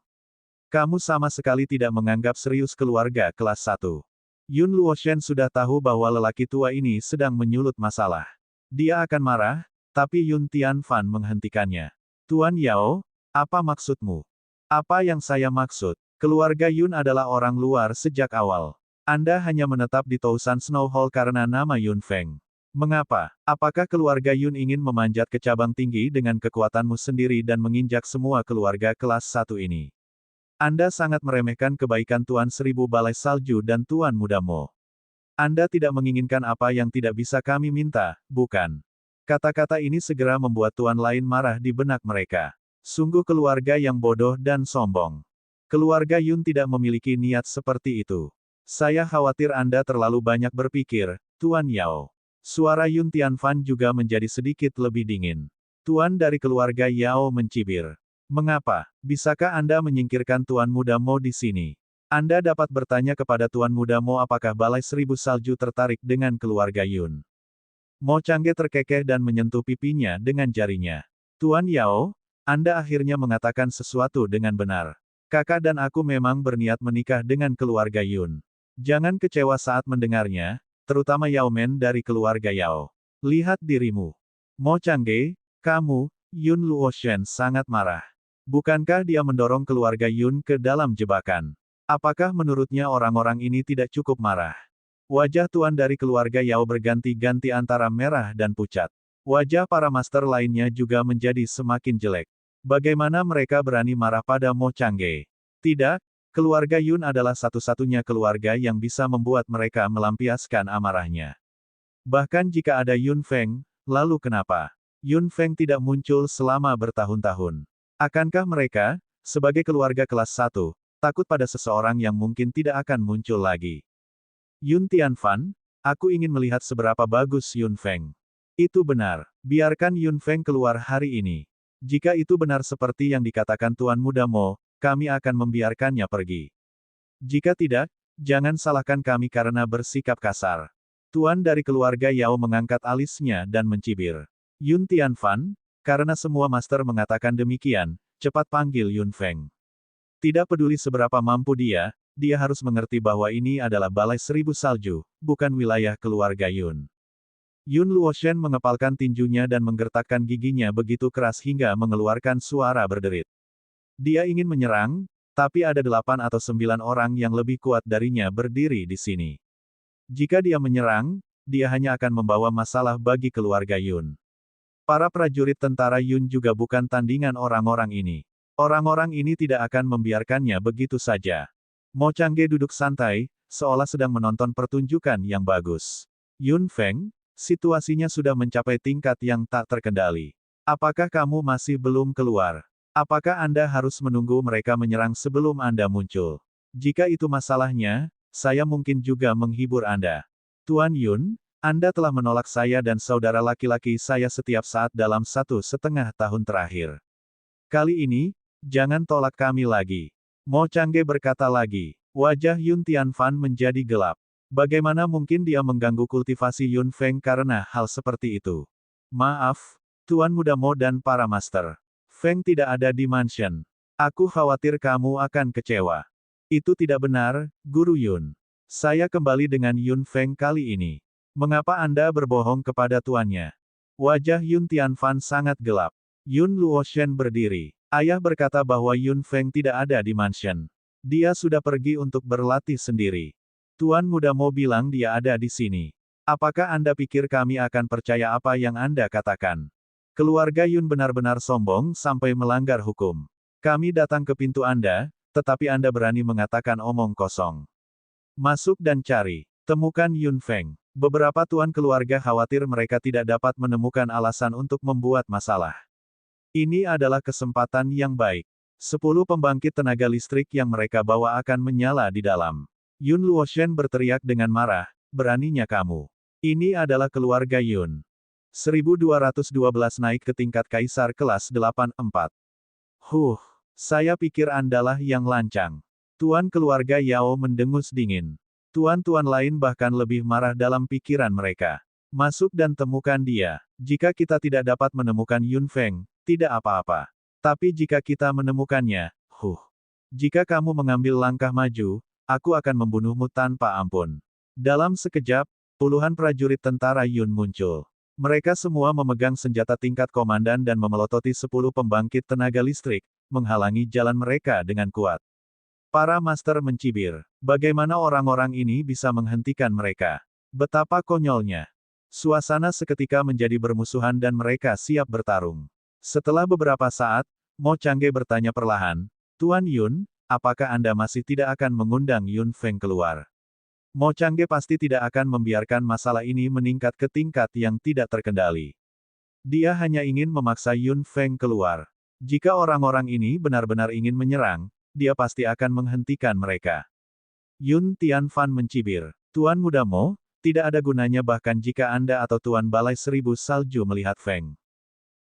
Kamu sama sekali tidak menganggap serius keluarga kelas 1. Yun Luoshen sudah tahu bahwa lelaki tua ini sedang menyulut masalah. Dia akan marah, tapi Yun Tianfan menghentikannya. Tuan Yao, apa maksudmu? Apa yang saya maksud? Keluarga Yun adalah orang luar sejak awal. Anda hanya menetap di Tousan Snow Hall karena nama Yun Feng. Mengapa? Apakah keluarga Yun ingin memanjat ke cabang tinggi dengan kekuatanmu sendiri dan menginjak semua keluarga kelas 1 ini? Anda sangat meremehkan kebaikan Tuan Seribu Balai Salju dan Tuan Muda Mo. Anda tidak menginginkan apa yang tidak bisa kami minta, bukan? Kata-kata ini segera membuat tuan lain marah di benak mereka. Sungguh keluarga yang bodoh dan sombong. Keluarga Yun tidak memiliki niat seperti itu. Saya khawatir Anda terlalu banyak berpikir, Tuan Yao. Suara Yun Tianfan juga menjadi sedikit lebih dingin. Tuan dari keluarga Yao mencibir. Mengapa? Bisakah Anda menyingkirkan Tuan Muda Mo di sini? Anda dapat bertanya kepada Tuan Muda Mo apakah Balai Seribu Salju tertarik dengan keluarga Yun. Mo Changge terkekeh dan menyentuh pipinya dengan jarinya. Tuan Yao, Anda akhirnya mengatakan sesuatu dengan benar. Kakak dan aku memang berniat menikah dengan keluarga Yun. Jangan kecewa saat mendengarnya, terutama Yao Men dari keluarga Yao. Lihat dirimu. Mo Changge, kamu, Yun Luoshen sangat marah. Bukankah dia mendorong keluarga Yun ke dalam jebakan? Apakah menurutnya orang-orang ini tidak cukup marah? Wajah tuan dari keluarga Yao berganti-ganti antara merah dan pucat. Wajah para master lainnya juga menjadi semakin jelek. Bagaimana mereka berani marah pada Mo Changge? Tidak, keluarga Yun adalah satu-satunya keluarga yang bisa membuat mereka melampiaskan amarahnya. Bahkan jika ada Yun Feng, lalu kenapa Yun Feng tidak muncul selama bertahun-tahun? Akankah mereka, sebagai keluarga kelas 1, takut pada seseorang yang mungkin tidak akan muncul lagi? Yun Tianfan, aku ingin melihat seberapa bagus Yun Feng. Itu benar. Biarkan Yun Feng keluar hari ini. Jika itu benar seperti yang dikatakan Tuan Muda Mo, kami akan membiarkannya pergi. Jika tidak, jangan salahkan kami karena bersikap kasar. Tuan dari keluarga Yao mengangkat alisnya dan mencibir. Yun Tianfan, karena semua master mengatakan demikian, cepat panggil Yun Feng. Tidak peduli seberapa mampu dia harus mengerti bahwa ini adalah Balai Seribu Salju, bukan wilayah keluarga Yun. Yun Luoshen mengepalkan tinjunya dan menggertakkan giginya begitu keras hingga mengeluarkan suara berderit. Dia ingin menyerang, tapi ada 8 atau 9 orang yang lebih kuat darinya berdiri di sini. Jika dia menyerang, dia hanya akan membawa masalah bagi keluarga Yun. Para prajurit tentara Yun juga bukan tandingan orang-orang ini. Orang-orang ini tidak akan membiarkannya begitu saja. Mo Changge duduk santai, seolah sedang menonton pertunjukan yang bagus. Yun Feng, situasinya sudah mencapai tingkat yang tak terkendali. Apakah kamu masih belum keluar? Apakah Anda harus menunggu mereka menyerang sebelum Anda muncul? Jika itu masalahnya, saya mungkin juga menghibur Anda. Tuan Yun, Anda telah menolak saya dan saudara laki-laki saya setiap saat dalam 1,5 tahun terakhir. Kali ini, jangan tolak kami lagi. Mo Changge berkata lagi. Wajah Yun Tianfan menjadi gelap. Bagaimana mungkin dia mengganggu kultivasi Yun Feng karena hal seperti itu? Maaf, Tuan Muda Mo dan para master. Feng tidak ada di mansion. Aku khawatir kamu akan kecewa. Itu tidak benar, Guru Yun. Saya kembali dengan Yun Feng kali ini. Mengapa Anda berbohong kepada tuannya? Wajah Yun Tianfan sangat gelap. Yun Luoshen berdiri. Ayah berkata bahwa Yun Feng tidak ada di mansion. Dia sudah pergi untuk berlatih sendiri. Tuan Muda Mo bilang dia ada di sini. Apakah Anda pikir kami akan percaya apa yang Anda katakan? Keluarga Yun benar-benar sombong sampai melanggar hukum. Kami datang ke pintu Anda, tetapi Anda berani mengatakan omong kosong. Masuk dan cari. Temukan Yun Feng. Beberapa tuan keluarga khawatir mereka tidak dapat menemukan alasan untuk membuat masalah. Ini adalah kesempatan yang baik. 10 pembangkit tenaga listrik yang mereka bawa akan menyala di dalam. Yun Luoshen berteriak dengan marah, beraninya kamu. Ini adalah keluarga Yun. 1212 naik ke tingkat kaisar kelas 84. Saya pikir Andalah yang lancang. Tuan keluarga Yao mendengus dingin. Tuan-tuan lain bahkan lebih marah dalam pikiran mereka. Masuk dan temukan dia. Jika kita tidak dapat menemukan Yun Feng, tidak apa-apa. Tapi jika kita menemukannya, jika kamu mengambil langkah maju, aku akan membunuhmu tanpa ampun. Dalam sekejap, puluhan prajurit tentara Yun muncul. Mereka semua memegang senjata tingkat komandan dan memelototi 10 pembangkit tenaga listrik, menghalangi jalan mereka dengan kuat. Para master mencibir. Bagaimana orang-orang ini bisa menghentikan mereka? Betapa konyolnya. Suasana seketika menjadi bermusuhan dan mereka siap bertarung. Setelah beberapa saat, Mo Changge bertanya perlahan, Tuan Yun, apakah Anda masih tidak akan mengundang Yun Feng keluar? Mo Changge pasti tidak akan membiarkan masalah ini meningkat ke tingkat yang tidak terkendali. Dia hanya ingin memaksa Yun Feng keluar. Jika orang-orang ini benar-benar ingin menyerang, dia pasti akan menghentikan mereka. Yun Tianfan mencibir. Tuan Muda Mo, tidak ada gunanya bahkan jika Anda atau Tuan Balai Seribu Salju melihat Feng.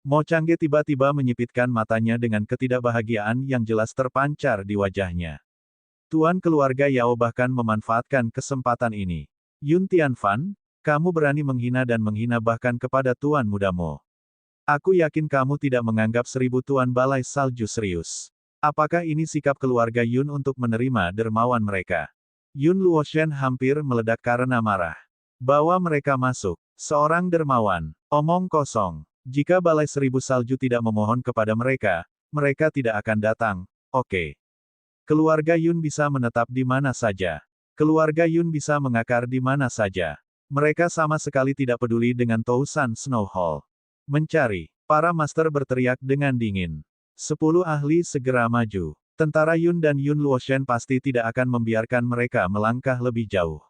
Mo Changge tiba-tiba menyipitkan matanya dengan ketidakbahagiaan yang jelas terpancar di wajahnya. Tuan keluarga Yao bahkan memanfaatkan kesempatan ini. Yun Tianfan, kamu berani menghina dan menghina bahkan kepada Tuan Muda Mo. Aku yakin kamu tidak menganggap 1000 Tuan Balai Salju serius. Apakah ini sikap keluarga Yun untuk menerima dermawan mereka? Yun Luoshen hampir meledak karena marah. Bawa mereka masuk. Seorang dermawan. Omong kosong. Jika Balai Seribu Salju tidak memohon kepada mereka, mereka tidak akan datang. Oke. Keluarga Yun bisa menetap di mana saja. Keluarga Yun bisa mengakar di mana saja. Mereka sama sekali tidak peduli dengan Tousan Snow Hall. Mencari. Para master berteriak dengan dingin. 10 ahli segera maju. Tentara Yun dan Yun Luoshen pasti tidak akan membiarkan mereka melangkah lebih jauh.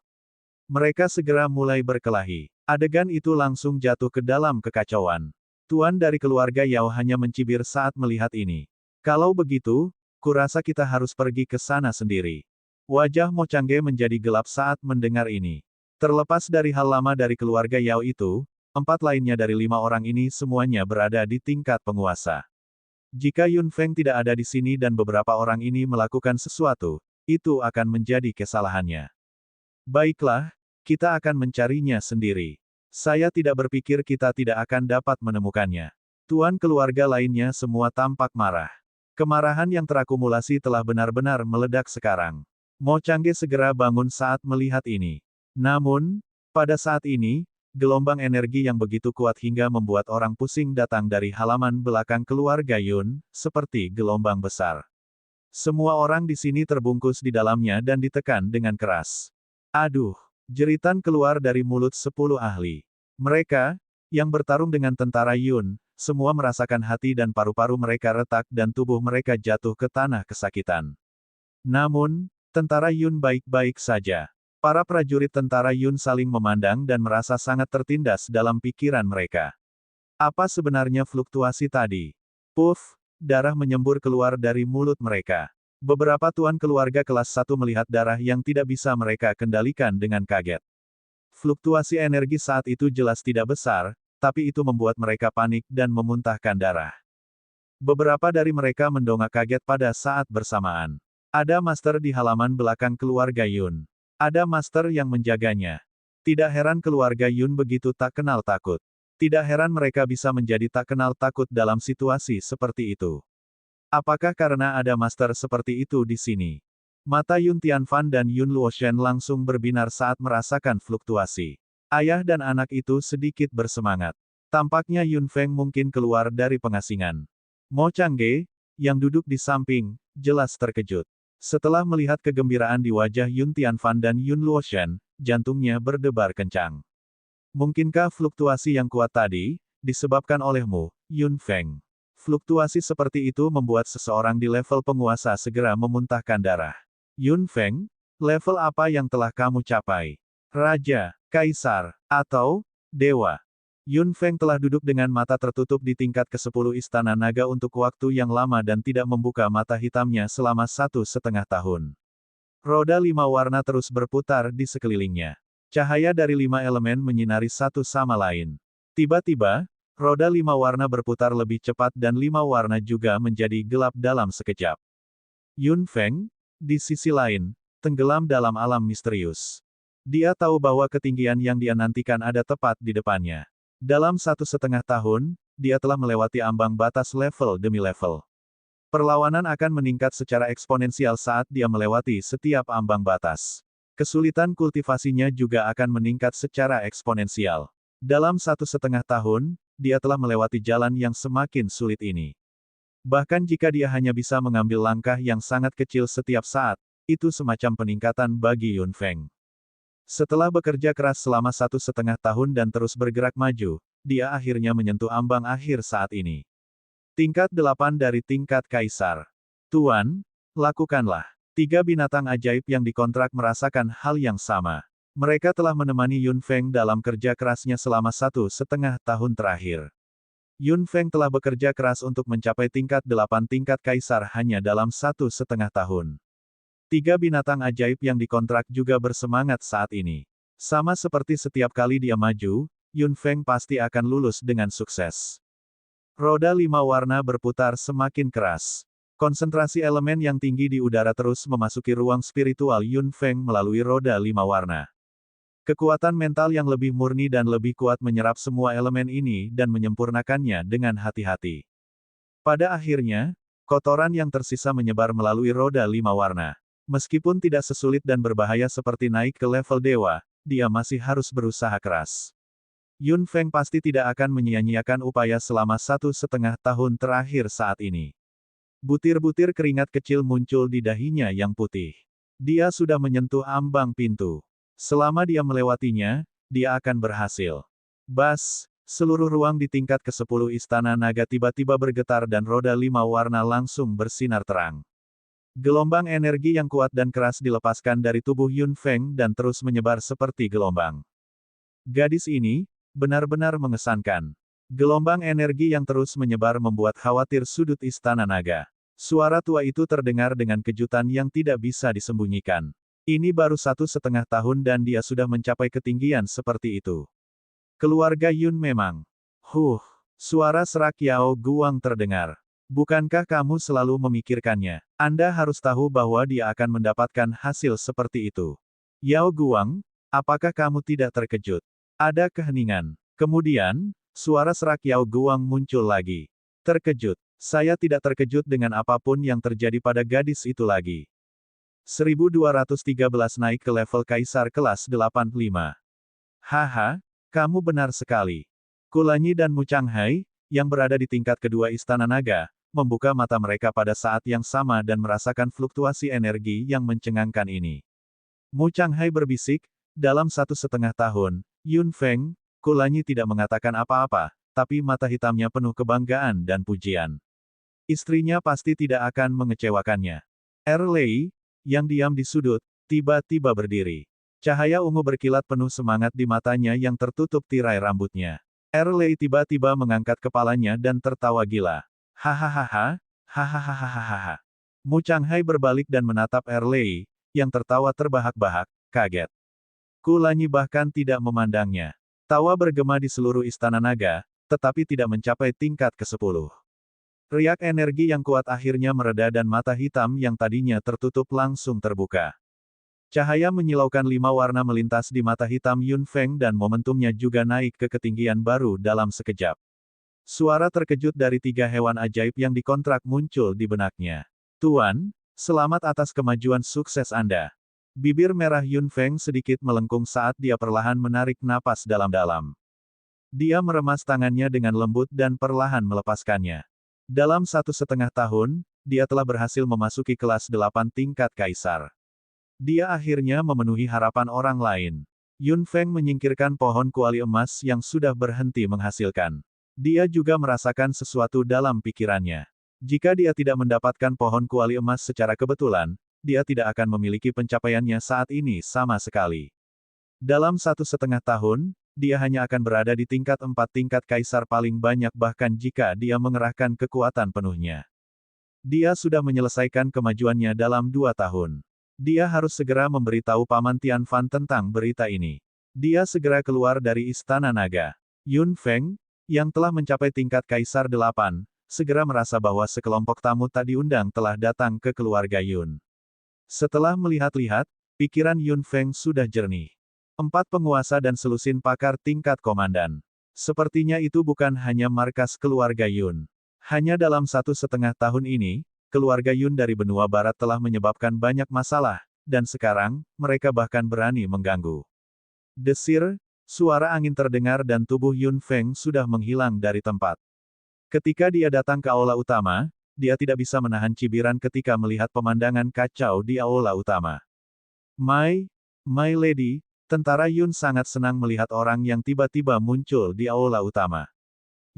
Mereka segera mulai berkelahi. Adegan itu langsung jatuh ke dalam kekacauan. Tuan dari keluarga Yao hanya mencibir saat melihat ini. Kalau begitu, kurasa kita harus pergi ke sana sendiri. Wajah Mo Changge menjadi gelap saat mendengar ini. Terlepas dari hal lama dari keluarga Yao itu, 4 lainnya dari 5 orang ini semuanya berada di tingkat penguasa. Jika Yun Feng tidak ada di sini dan beberapa orang ini melakukan sesuatu, itu akan menjadi kesalahannya. Baiklah, kita akan mencarinya sendiri. Saya tidak berpikir kita tidak akan dapat menemukannya. Tuan keluarga lainnya semua tampak marah. Kemarahan yang terakumulasi telah benar-benar meledak sekarang. Mo Changge segera bangun saat melihat ini. Namun, pada saat ini, gelombang energi yang begitu kuat hingga membuat orang pusing datang dari halaman belakang keluarga Yun, seperti gelombang besar. Semua orang di sini terbungkus di dalamnya dan ditekan dengan keras. Aduh! Jeritan keluar dari mulut 10 ahli. Mereka, yang bertarung dengan tentara Yun, semua merasakan hati dan paru-paru mereka retak dan tubuh mereka jatuh ke tanah kesakitan. Namun, tentara Yun baik-baik saja. Para prajurit tentara Yun saling memandang dan merasa sangat tertindas dalam pikiran mereka. Apa sebenarnya fluktuasi tadi? Puff, darah menyembur keluar dari mulut mereka. Beberapa tuan keluarga kelas 1 melihat darah yang tidak bisa mereka kendalikan dengan kaget. Fluktuasi energi saat itu jelas tidak besar, tapi itu membuat mereka panik dan memuntahkan darah. Beberapa dari mereka mendongak kaget pada saat bersamaan. Ada master di halaman belakang keluarga Yun. Ada master yang menjaganya. Tidak heran keluarga Yun begitu tak kenal takut. Tidak heran mereka bisa menjadi tak kenal takut dalam situasi seperti itu. Apakah karena ada master seperti itu di sini? Mata Yun Tianfan dan Yun Luoshen langsung berbinar saat merasakan fluktuasi. Ayah dan anak itu sedikit bersemangat. Tampaknya Yun Feng mungkin keluar dari pengasingan. Mo Changge, yang duduk di samping, jelas terkejut. Setelah melihat kegembiraan di wajah Yun Tianfan dan Yun Luoshen, jantungnya berdebar kencang. Mungkinkah fluktuasi yang kuat tadi, disebabkan olehmu, Yun Feng? Fluktuasi seperti itu membuat seseorang di level penguasa segera memuntahkan darah. Yun Feng, level apa yang telah kamu capai? Raja, Kaisar, atau Dewa? Yun Feng telah duduk dengan mata tertutup di tingkat ke-10 Istana Naga untuk waktu yang lama dan tidak membuka mata hitamnya selama 1,5 tahun. Roda 5 warna terus berputar di sekelilingnya. Cahaya dari 5 elemen menyinari satu sama lain. Tiba-tiba, roda 5 warna berputar lebih cepat dan 5 warna juga menjadi gelap dalam sekejap. Yun Feng, di sisi lain, tenggelam dalam alam misterius. Dia tahu bahwa ketinggian yang dia nantikan ada tepat di depannya. Dalam 1,5 tahun, dia telah melewati ambang batas level demi level. Perlawanan akan meningkat secara eksponensial saat dia melewati setiap ambang batas. Kesulitan kultivasinya juga akan meningkat secara eksponensial. Dalam 1,5 tahun, dia telah melewati jalan yang semakin sulit ini. Bahkan jika dia hanya bisa mengambil langkah yang sangat kecil setiap saat, itu semacam peningkatan bagi Yun Feng. Setelah bekerja keras selama 1,5 tahun dan terus bergerak maju, dia akhirnya menyentuh ambang akhir saat ini. Tingkat 8 dari tingkat Kaisar. Tuan, lakukanlah. 3 binatang ajaib yang dikontrak merasakan hal yang sama. Mereka telah menemani Yun Feng dalam kerja kerasnya selama 1,5 tahun terakhir. Yun Feng telah bekerja keras untuk mencapai tingkat 8 tingkat Kaisar hanya dalam 1,5 tahun. 3 binatang ajaib yang dikontrak juga bersemangat saat ini. Sama seperti setiap kali dia maju, Yun Feng pasti akan lulus dengan sukses. Roda 5 warna berputar semakin keras. Konsentrasi elemen yang tinggi di udara terus memasuki ruang spiritual Yun Feng melalui roda 5 warna. Kekuatan mental yang lebih murni dan lebih kuat menyerap semua elemen ini dan menyempurnakannya dengan hati-hati. Pada akhirnya, kotoran yang tersisa menyebar melalui roda 5 warna. Meskipun tidak sesulit dan berbahaya seperti naik ke level dewa, dia masih harus berusaha keras. Yun Feng pasti tidak akan menyia-nyiakan upaya selama 1,5 tahun terakhir saat ini. Butir-butir keringat kecil muncul di dahinya yang putih. Dia sudah menyentuh ambang pintu. Selama dia melewatinya, dia akan berhasil. Bas, seluruh ruang di tingkat ke-10 Istana Naga tiba-tiba bergetar dan roda 5 warna langsung bersinar terang. Gelombang energi yang kuat dan keras dilepaskan dari tubuh Yun Feng dan terus menyebar seperti gelombang. Gadis ini, benar-benar mengesankan. Gelombang energi yang terus menyebar membuat khawatir sudut Istana Naga. Suara tua itu terdengar dengan kejutan yang tidak bisa disembunyikan. Ini baru 1,5 tahun dan dia sudah mencapai ketinggian seperti itu. Keluarga Yun memang. Suara serak Yao Guang terdengar. Bukankah kamu selalu memikirkannya? Anda harus tahu bahwa dia akan mendapatkan hasil seperti itu. Yao Guang, apakah kamu tidak terkejut? Ada keheningan. Kemudian, suara serak Yao Guang muncul lagi. Terkejut. Saya tidak terkejut dengan apapun yang terjadi pada gadis itu lagi. 1213 naik ke level Kaisar kelas 85. Haha, kamu benar sekali. Kulanyi dan Mu Changhai, yang berada di tingkat kedua Istana Naga, membuka mata mereka pada saat yang sama dan merasakan fluktuasi energi yang mencengangkan ini. Mu Changhai berbisik, dalam 1,5 tahun, Yun Feng, Kulanyi tidak mengatakan apa-apa, tapi mata hitamnya penuh kebanggaan dan pujian. Istrinya pasti tidak akan mengecewakannya. Erlei, yang diam di sudut, tiba-tiba berdiri. Cahaya ungu berkilat penuh semangat di matanya yang tertutup tirai rambutnya. Erlei tiba-tiba mengangkat kepalanya dan tertawa gila. Hahaha, hahaha. Mu Changhai berbalik dan menatap Erlei, yang tertawa terbahak-bahak, kaget. Kulanyi bahkan tidak memandangnya. Tawa bergema di seluruh Istana Naga, tetapi tidak mencapai tingkat ke-10. Riak energi yang kuat akhirnya mereda dan mata hitam yang tadinya tertutup langsung terbuka. Cahaya menyilaukan 5 warna melintas di mata hitam Yun Feng dan momentumnya juga naik ke ketinggian baru dalam sekejap. Suara terkejut dari 3 hewan ajaib yang dikontrak muncul di benaknya. Tuan, selamat atas kemajuan sukses Anda. Bibir merah Yun Feng sedikit melengkung saat dia perlahan menarik napas dalam-dalam. Dia meremas tangannya dengan lembut dan perlahan melepaskannya. Dalam 1,5 tahun, dia telah berhasil memasuki kelas 8 tingkat Kaisar. Dia akhirnya memenuhi harapan orang lain. Yun Feng menyingkirkan pohon kuali emas yang sudah berhenti menghasilkan. Dia juga merasakan sesuatu dalam pikirannya. Jika dia tidak mendapatkan pohon kuali emas secara kebetulan, dia tidak akan memiliki pencapaiannya saat ini sama sekali. Dalam 1,5 tahun, dia hanya akan berada di tingkat 4 tingkat Kaisar paling banyak bahkan jika dia mengerahkan kekuatan penuhnya. Dia sudah menyelesaikan kemajuannya dalam 2 tahun. Dia harus segera memberitahu Paman Tianfan tentang berita ini. Dia segera keluar dari Istana Naga. Yun Feng, yang telah mencapai tingkat Kaisar 8, segera merasa bahwa sekelompok tamu tak diundang telah datang ke keluarga Yun. Setelah melihat-lihat, pikiran Yun Feng sudah jernih. 4 penguasa dan selusin pakar tingkat komandan. Sepertinya itu bukan hanya markas keluarga Yun. Hanya dalam 1,5 tahun ini, keluarga Yun dari benua barat telah menyebabkan banyak masalah, dan sekarang, mereka bahkan berani mengganggu. Desir, suara angin terdengar dan tubuh Yun Feng sudah menghilang dari tempat. Ketika dia datang ke aula utama, dia tidak bisa menahan cibiran ketika melihat pemandangan kacau di aula utama. My Lady, Tentara Yun sangat senang melihat orang yang tiba-tiba muncul di aula utama.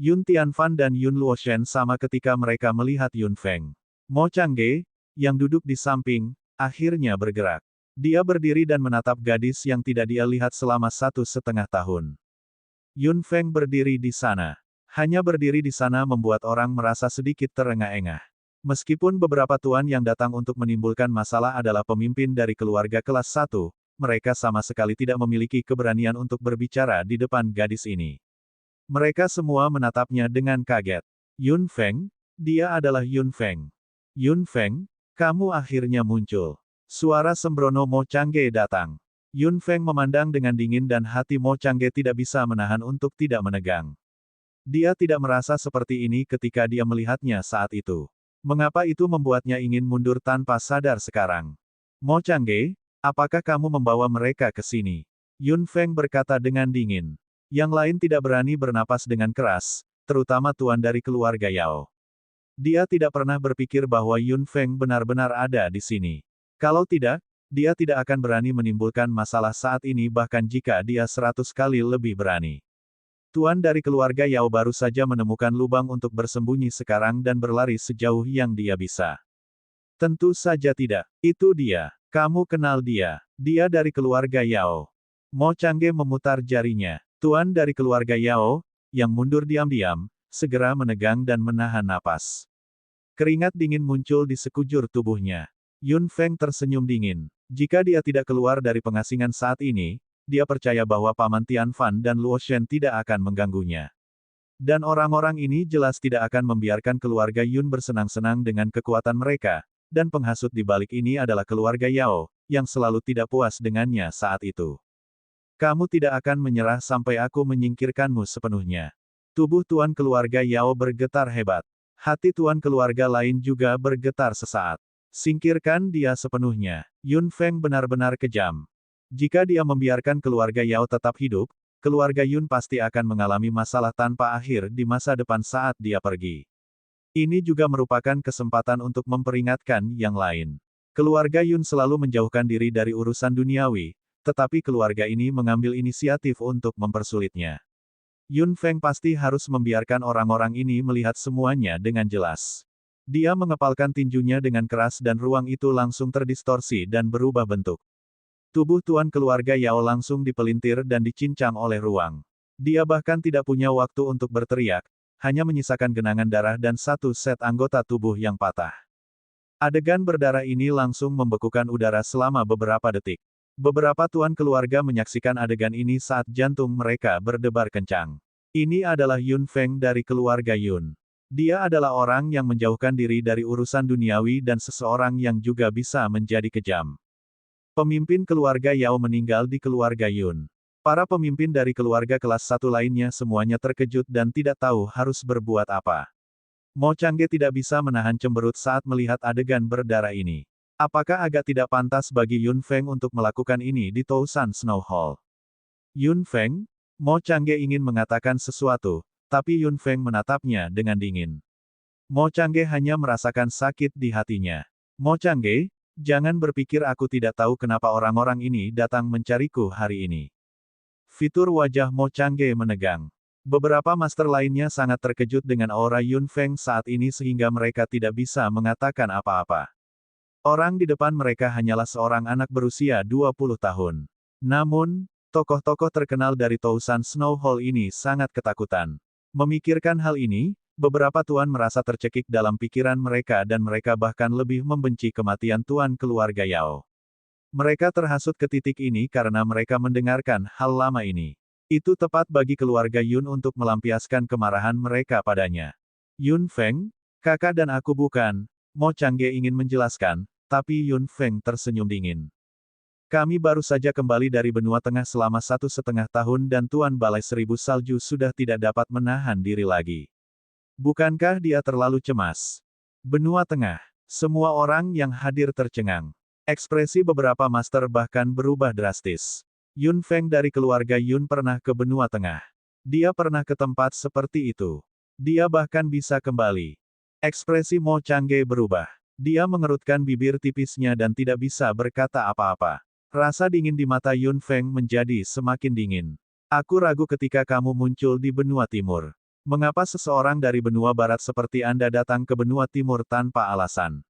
Yun Tianfan dan Yun Luoshen sama ketika mereka melihat Yun Feng. Mo Changge, yang duduk di samping, akhirnya bergerak. Dia berdiri dan menatap gadis yang tidak dia lihat selama 1,5 tahun. Yun Feng berdiri di sana. Hanya berdiri di sana membuat orang merasa sedikit terengah-engah. Meskipun beberapa tuan yang datang untuk menimbulkan masalah adalah pemimpin dari keluarga kelas 1, mereka sama sekali tidak memiliki keberanian untuk berbicara di depan gadis ini. Mereka semua menatapnya dengan kaget. Yun Feng? Dia adalah Yun Feng. Yun Feng, kamu akhirnya muncul. Suara sembrono Mo Changge datang. Yun Feng memandang dengan dingin dan hati Mo Changge tidak bisa menahan untuk tidak menegang. Dia tidak merasa seperti ini ketika dia melihatnya saat itu. Mengapa itu membuatnya ingin mundur tanpa sadar sekarang? Mo Changge, apakah kamu membawa mereka ke sini? Yun Feng berkata dengan dingin. Yang lain tidak berani bernapas dengan keras, terutama tuan dari keluarga Yao. Dia tidak pernah berpikir bahwa Yun Feng benar-benar ada di sini. Kalau tidak, dia tidak akan berani menimbulkan masalah saat ini bahkan jika dia 100 kali lebih berani. Tuan dari keluarga Yao baru saja menemukan lubang untuk bersembunyi sekarang dan berlari sejauh yang dia bisa. Tentu saja tidak. Itu dia. Kamu kenal dia. Dia dari keluarga Yao. Mo Changge memutar jarinya. Tuan dari keluarga Yao, yang mundur diam-diam, segera menegang dan menahan napas. Keringat dingin muncul di sekujur tubuhnya. Yun Feng tersenyum dingin. Jika dia tidak keluar dari pengasingan saat ini, dia percaya bahwa Paman Tianfan dan Luoshen tidak akan mengganggunya. Dan orang-orang ini jelas tidak akan membiarkan keluarga Yun bersenang-senang dengan kekuatan mereka, dan penghasut di balik ini adalah keluarga Yao, yang selalu tidak puas dengannya saat itu. Kamu tidak akan menyerah sampai aku menyingkirkanmu sepenuhnya. Tubuh tuan keluarga Yao bergetar hebat. Hati tuan keluarga lain juga bergetar sesaat. Singkirkan dia sepenuhnya. Yun Feng benar-benar kejam. Jika dia membiarkan keluarga Yao tetap hidup, keluarga Yun pasti akan mengalami masalah tanpa akhir di masa depan saat dia pergi. Ini juga merupakan kesempatan untuk memperingatkan yang lain. Keluarga Yun selalu menjauhkan diri dari urusan duniawi, tetapi keluarga ini mengambil inisiatif untuk mempersulitnya. Yun Feng pasti harus membiarkan orang-orang ini melihat semuanya dengan jelas. Dia mengepalkan tinjunya dengan keras dan ruang itu langsung terdistorsi dan berubah bentuk. Tubuh tuan keluarga Yao langsung dipelintir dan dicincang oleh ruang. Dia bahkan tidak punya waktu untuk berteriak, hanya menyisakan genangan darah dan satu set anggota tubuh yang patah. Adegan berdarah ini langsung membekukan udara selama beberapa detik. Beberapa tuan keluarga menyaksikan adegan ini saat jantung mereka berdebar kencang. Ini adalah Yun Feng dari keluarga Yun. Dia adalah orang yang menjauhkan diri dari urusan duniawi dan seseorang yang juga bisa menjadi kejam. Pemimpin keluarga Yao meninggal di keluarga Yun. Para pemimpin dari keluarga kelas 1 lainnya semuanya terkejut dan tidak tahu harus berbuat apa. Mo Changge tidak bisa menahan cemberut saat melihat adegan berdarah ini. Apakah agak tidak pantas bagi Yun Feng untuk melakukan ini di Tousan Snow Hall? Yun Feng? Mo Changge ingin mengatakan sesuatu, tapi Yun Feng menatapnya dengan dingin. Mo Changge hanya merasakan sakit di hatinya. Mo Changge, jangan berpikir aku tidak tahu kenapa orang-orang ini datang mencariku hari ini. Fitur wajah Mo Changge menegang. Beberapa master lainnya sangat terkejut dengan aura Yun Feng saat ini sehingga mereka tidak bisa mengatakan apa-apa. Orang di depan mereka hanyalah seorang anak berusia 20 tahun. Namun, tokoh-tokoh terkenal dari Tousan Snow Hall ini sangat ketakutan. Memikirkan hal ini, beberapa tuan merasa tercekik dalam pikiran mereka dan mereka bahkan lebih membenci kematian tuan keluarga Yao. Mereka terhasut ke titik ini karena mereka mendengarkan hal lama ini. Itu tepat bagi keluarga Yun untuk melampiaskan kemarahan mereka padanya. Yun Feng, kakak dan aku bukan, Mo Changge ingin menjelaskan, tapi Yun Feng tersenyum dingin. Kami baru saja kembali dari benua tengah selama 1,5 tahun dan Tuan Balai Seribu Salju sudah tidak dapat menahan diri lagi. Bukankah dia terlalu cemas? Benua tengah. Semua orang yang hadir tercengang. Ekspresi beberapa master bahkan berubah drastis. Yun Feng dari keluarga Yun pernah ke benua tengah. Dia pernah ke tempat seperti itu. Dia bahkan bisa kembali. Ekspresi Mo Changge berubah. Dia mengerutkan bibir tipisnya dan tidak bisa berkata apa-apa. Rasa dingin di mata Yun Feng menjadi semakin dingin. Aku ragu ketika kamu muncul di benua timur. Mengapa seseorang dari benua barat seperti Anda datang ke benua timur tanpa alasan?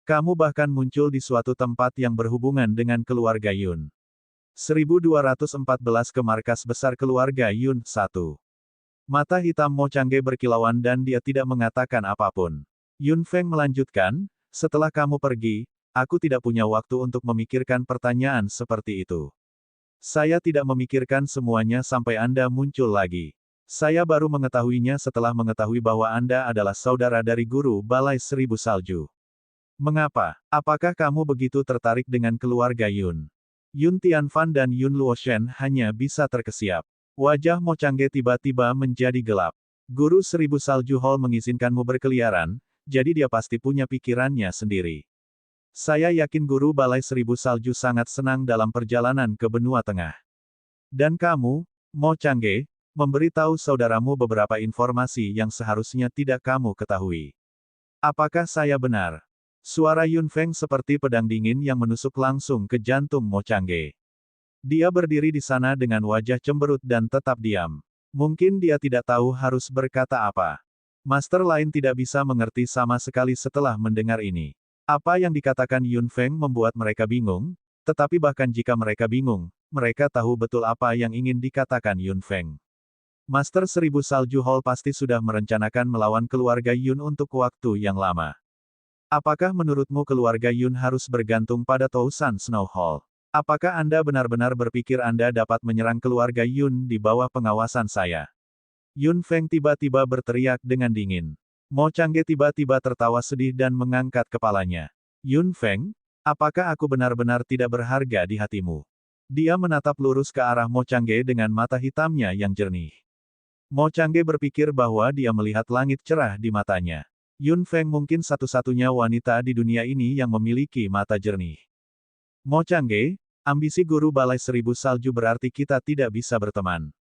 Kamu bahkan muncul di suatu tempat yang berhubungan dengan keluarga Yun. 1214 ke markas besar keluarga Yun 1. Mata hitam Mo Changge berkilauan dan dia tidak mengatakan apapun. Yun Feng melanjutkan, setelah kamu pergi, aku tidak punya waktu untuk memikirkan pertanyaan seperti itu. Saya tidak memikirkan semuanya sampai Anda muncul lagi. Saya baru mengetahuinya setelah mengetahui bahwa Anda adalah saudara dari guru Balai Seribu Salju. Mengapa? Apakah kamu begitu tertarik dengan keluarga Yun? Yun Tianfan dan Yun Luoshen hanya bisa terkesiap. Wajah Mo Changge tiba-tiba menjadi gelap. Guru Seribu Salju Hall mengizinkanmu berkeliaran, jadi dia pasti punya pikirannya sendiri. Saya yakin guru Balai Seribu Salju sangat senang dalam perjalanan ke benua tengah. Dan kamu, Mo Changge, memberitahu saudaramu beberapa informasi yang seharusnya tidak kamu ketahui. Apakah saya benar? Suara Yun Feng seperti pedang dingin yang menusuk langsung ke jantung Mo Changge. Dia berdiri di sana dengan wajah cemberut dan tetap diam. Mungkin dia tidak tahu harus berkata apa. Master lain tidak bisa mengerti sama sekali setelah mendengar ini. Apa yang dikatakan Yun Feng membuat mereka bingung, tetapi bahkan jika mereka bingung, mereka tahu betul apa yang ingin dikatakan Yun Feng. Master Seribu Salju Hall pasti sudah merencanakan melawan keluarga Yun untuk waktu yang lama. Apakah menurutmu keluarga Yun harus bergantung pada Tousan Snow Hall? Apakah Anda benar-benar berpikir Anda dapat menyerang keluarga Yun di bawah pengawasan saya? Yun Feng tiba-tiba berteriak dengan dingin. Mo Changge tiba-tiba tertawa sedih dan mengangkat kepalanya. Yun Feng, apakah aku benar-benar tidak berharga di hatimu? Dia menatap lurus ke arah Mo Changge dengan mata hitamnya yang jernih. Mo Changge berpikir bahwa dia melihat langit cerah di matanya. Yun Feng mungkin satu-satunya wanita di dunia ini yang memiliki mata jernih. Mo Changge, ambisi guru Balai Seribu Salju berarti kita tidak bisa berteman.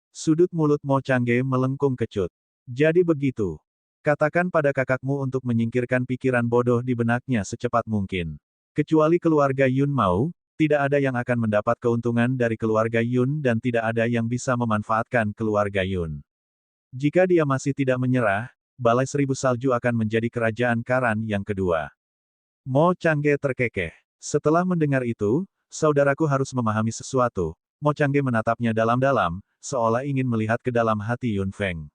Sudut mulut Mo Changge melengkung kecut. Jadi begitu. Katakan pada kakakmu untuk menyingkirkan pikiran bodoh di benaknya secepat mungkin. Kecuali keluarga Yun mau, tidak ada yang akan mendapat keuntungan dari keluarga Yun dan tidak ada yang bisa memanfaatkan keluarga Yun. Jika dia masih tidak menyerah, Balai Seribu Salju akan menjadi kerajaan Karan yang kedua. Mo Changge terkekeh. Setelah mendengar itu, saudaraku harus memahami sesuatu. Mo Changge menatapnya dalam-dalam, seolah ingin melihat ke dalam hati Yun Feng.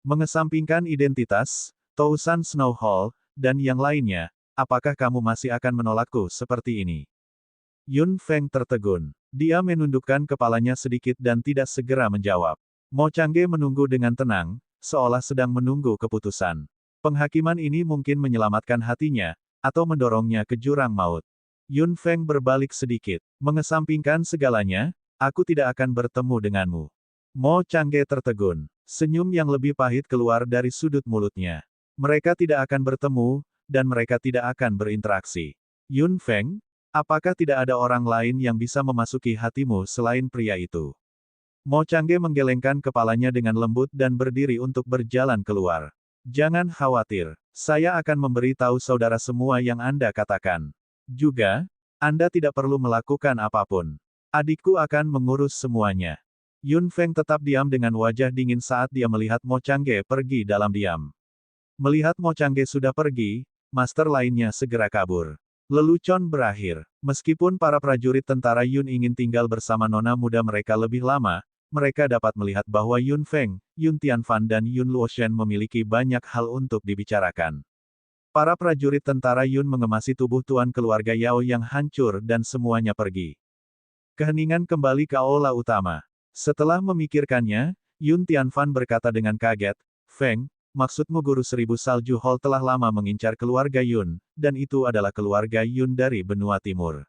Mengesampingkan identitas, Tousan Snow Hall, dan yang lainnya, apakah kamu masih akan menolakku seperti ini? Yun Feng tertegun. Dia menundukkan kepalanya sedikit dan tidak segera menjawab. Mo Changge menunggu dengan tenang, seolah sedang menunggu keputusan. Penghakiman ini mungkin menyelamatkan hatinya, atau mendorongnya ke jurang maut. Yun Feng berbalik sedikit. Mengesampingkan segalanya, aku tidak akan bertemu denganmu. Mo Changge tertegun. Senyum yang lebih pahit keluar dari sudut mulutnya. Mereka tidak akan bertemu, dan mereka tidak akan berinteraksi. Yun Feng, apakah tidak ada orang lain yang bisa memasuki hatimu selain pria itu? Mo Changge menggelengkan kepalanya dengan lembut dan berdiri untuk berjalan keluar. Jangan khawatir, saya akan memberi tahu saudara semua yang Anda katakan. Juga, Anda tidak perlu melakukan apapun. Adikku akan mengurus semuanya. Yun Feng tetap diam dengan wajah dingin saat dia melihat Mo Changge pergi dalam diam. Melihat Mo Changge sudah pergi, master lainnya segera kabur. Lelucon berakhir. Meskipun para prajurit tentara Yun ingin tinggal bersama nona muda mereka lebih lama, mereka dapat melihat bahwa Yun Feng, Yun Tianfan dan Yun Luoshen memiliki banyak hal untuk dibicarakan. Para prajurit tentara Yun mengemasi tubuh tuan keluarga Yao yang hancur dan semuanya pergi. Keheningan kembali ke aula utama. Setelah memikirkannya, Yun Tianfan berkata dengan kaget, Feng, maksudmu guru Seribu Salju Hall telah lama mengincar keluarga Yun, dan itu adalah keluarga Yun dari benua timur.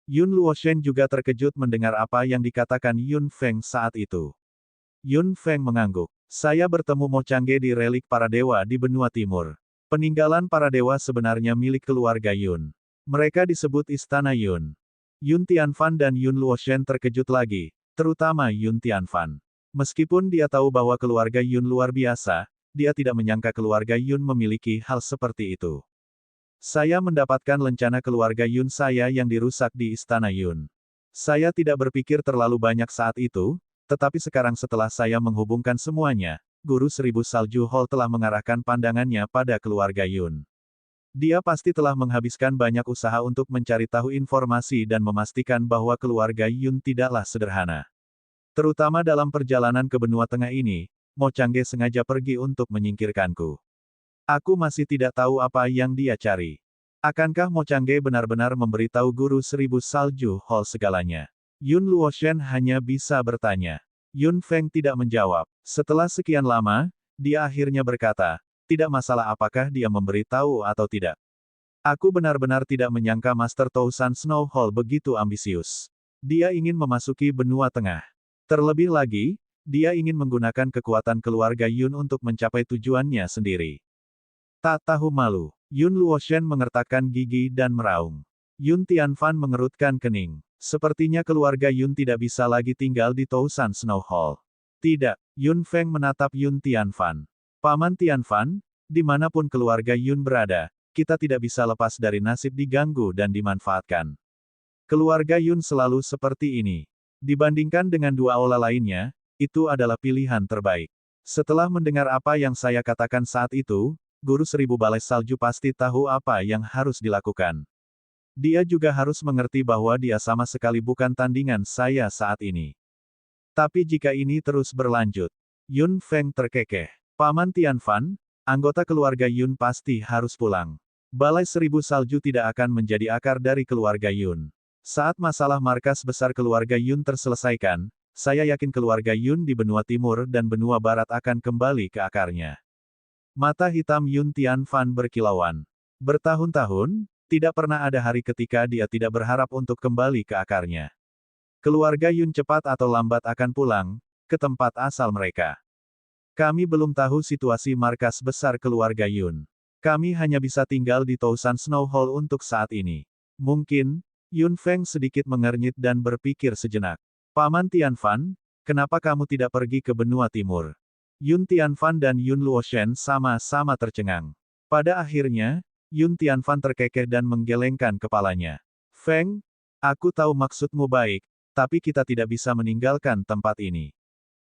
Yun Luoshen juga terkejut mendengar apa yang dikatakan Yun Feng saat itu. Yun Feng mengangguk. Saya bertemu Mo Changge di relik para dewa di benua timur. Peninggalan para dewa sebenarnya milik keluarga Yun. Mereka disebut Istana Yun. Yun Tianfan dan Yun Luoshen terkejut lagi. Terutama Yun Tianfan. Meskipun dia tahu bahwa keluarga Yun luar biasa, dia tidak menyangka keluarga Yun memiliki hal seperti itu. Saya mendapatkan lencana keluarga Yun saya yang dirusak di Istana Yun. Saya tidak berpikir terlalu banyak saat itu, tetapi sekarang setelah saya menghubungkan semuanya, Guru Seribu Salju Hall telah mengarahkan pandangannya pada keluarga Yun. Dia pasti telah menghabiskan banyak usaha untuk mencari tahu informasi dan memastikan bahwa keluarga Yun tidaklah sederhana. Terutama dalam perjalanan ke benua tengah ini, Mo Changge sengaja pergi untuk menyingkirkanku. Aku masih tidak tahu apa yang dia cari. Akankah Mo Changge benar-benar memberitahu Guru Seribu Salju Hall segalanya? Yun Luoshen hanya bisa bertanya. Yun Feng tidak menjawab. Setelah sekian lama, dia akhirnya berkata, tidak masalah apakah dia memberitahu atau tidak. Aku benar-benar tidak menyangka Master Tousan Snow Hall begitu ambisius. Dia ingin memasuki benua tengah. Terlebih lagi, dia ingin menggunakan kekuatan keluarga Yun untuk mencapai tujuannya sendiri. Tak tahu malu, Yun Luoshen mengertakkan gigi dan meraung. Yun Tianfan mengerutkan kening. Sepertinya keluarga Yun tidak bisa lagi tinggal di Tousan Snow Hall. Tidak, Yun Feng menatap Yun Tianfan. Paman Tianfan, dimanapun keluarga Yun berada, kita tidak bisa lepas dari nasib diganggu dan dimanfaatkan. Keluarga Yun selalu seperti ini. Dibandingkan dengan dua aula lainnya, itu adalah pilihan terbaik. Setelah mendengar apa yang saya katakan saat itu, Guru Seribu Balai Salju pasti tahu apa yang harus dilakukan. Dia juga harus mengerti bahwa dia sama sekali bukan tandingan saya saat ini. Tapi jika ini terus berlanjut, Yun Feng terkekeh. Paman Tianfan, anggota keluarga Yun pasti harus pulang. Balai Seribu Salju tidak akan menjadi akar dari keluarga Yun. Saat masalah markas besar keluarga Yun terselesaikan, saya yakin keluarga Yun di benua timur dan benua barat akan kembali ke akarnya. Mata hitam Yun Tianfan berkilauan. Bertahun-tahun, tidak pernah ada hari ketika dia tidak berharap untuk kembali ke akarnya. Keluarga Yun cepat atau lambat akan pulang ke tempat asal mereka. Kami belum tahu situasi markas besar keluarga Yun. Kami hanya bisa tinggal di Tousan Snow Hall untuk saat ini. Mungkin, Yun Feng sedikit mengernyit dan berpikir sejenak. Paman Tianfan, kenapa kamu tidak pergi ke benua timur? Yun Tianfan dan Yun Luoshen sama-sama tercengang. Pada akhirnya, Yun Tianfan terkekeh dan menggelengkan kepalanya. Feng, aku tahu maksudmu baik, tapi kita tidak bisa meninggalkan tempat ini.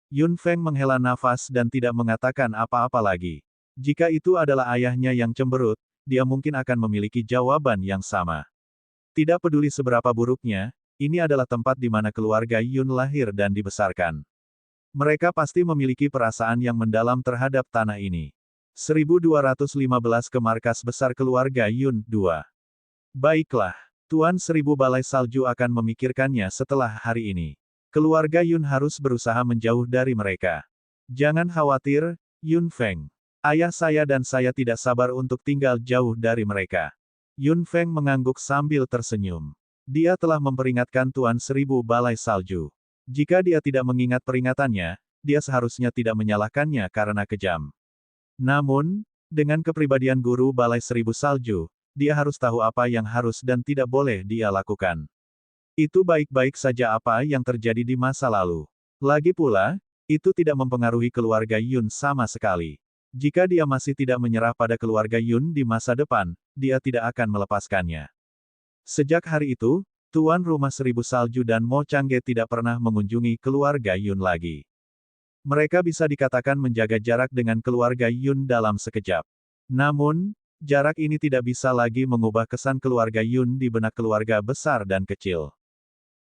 Yun Feng menghela nafas dan tidak mengatakan apa-apa lagi. Jika itu adalah ayahnya yang cemberut, dia mungkin akan memiliki jawaban yang sama. Tidak peduli seberapa buruknya, ini adalah tempat di mana keluarga Yun lahir dan dibesarkan. Mereka pasti memiliki perasaan yang mendalam terhadap tanah ini. 1215 ke markas besar keluarga Yun, 2. Baiklah, Tuan Seribu Balai Salju akan memikirkannya setelah hari ini. Keluarga Yun harus berusaha menjauh dari mereka. Jangan khawatir, Yun Feng. Ayah saya dan saya tidak sabar untuk tinggal jauh dari mereka. Yun Feng mengangguk sambil tersenyum. Dia telah memperingatkan Tuan Seribu Balai Salju. Jika dia tidak mengingat peringatannya, dia seharusnya tidak menyalahkannya karena kejam. Namun, dengan kepribadian Guru Balai Seribu Salju, dia harus tahu apa yang harus dan tidak boleh dia lakukan. Itu baik-baik saja apa yang terjadi di masa lalu. Lagi pula, itu tidak mempengaruhi keluarga Yun sama sekali. Jika dia masih tidak menyerah pada keluarga Yun di masa depan, dia tidak akan melepaskannya. Sejak hari itu, Tuan Rumah Seribu Salju dan Mo Changge tidak pernah mengunjungi keluarga Yun lagi. Mereka bisa dikatakan menjaga jarak dengan keluarga Yun dalam sekejap. Namun, jarak ini tidak bisa lagi mengubah kesan keluarga Yun di benak keluarga besar dan kecil.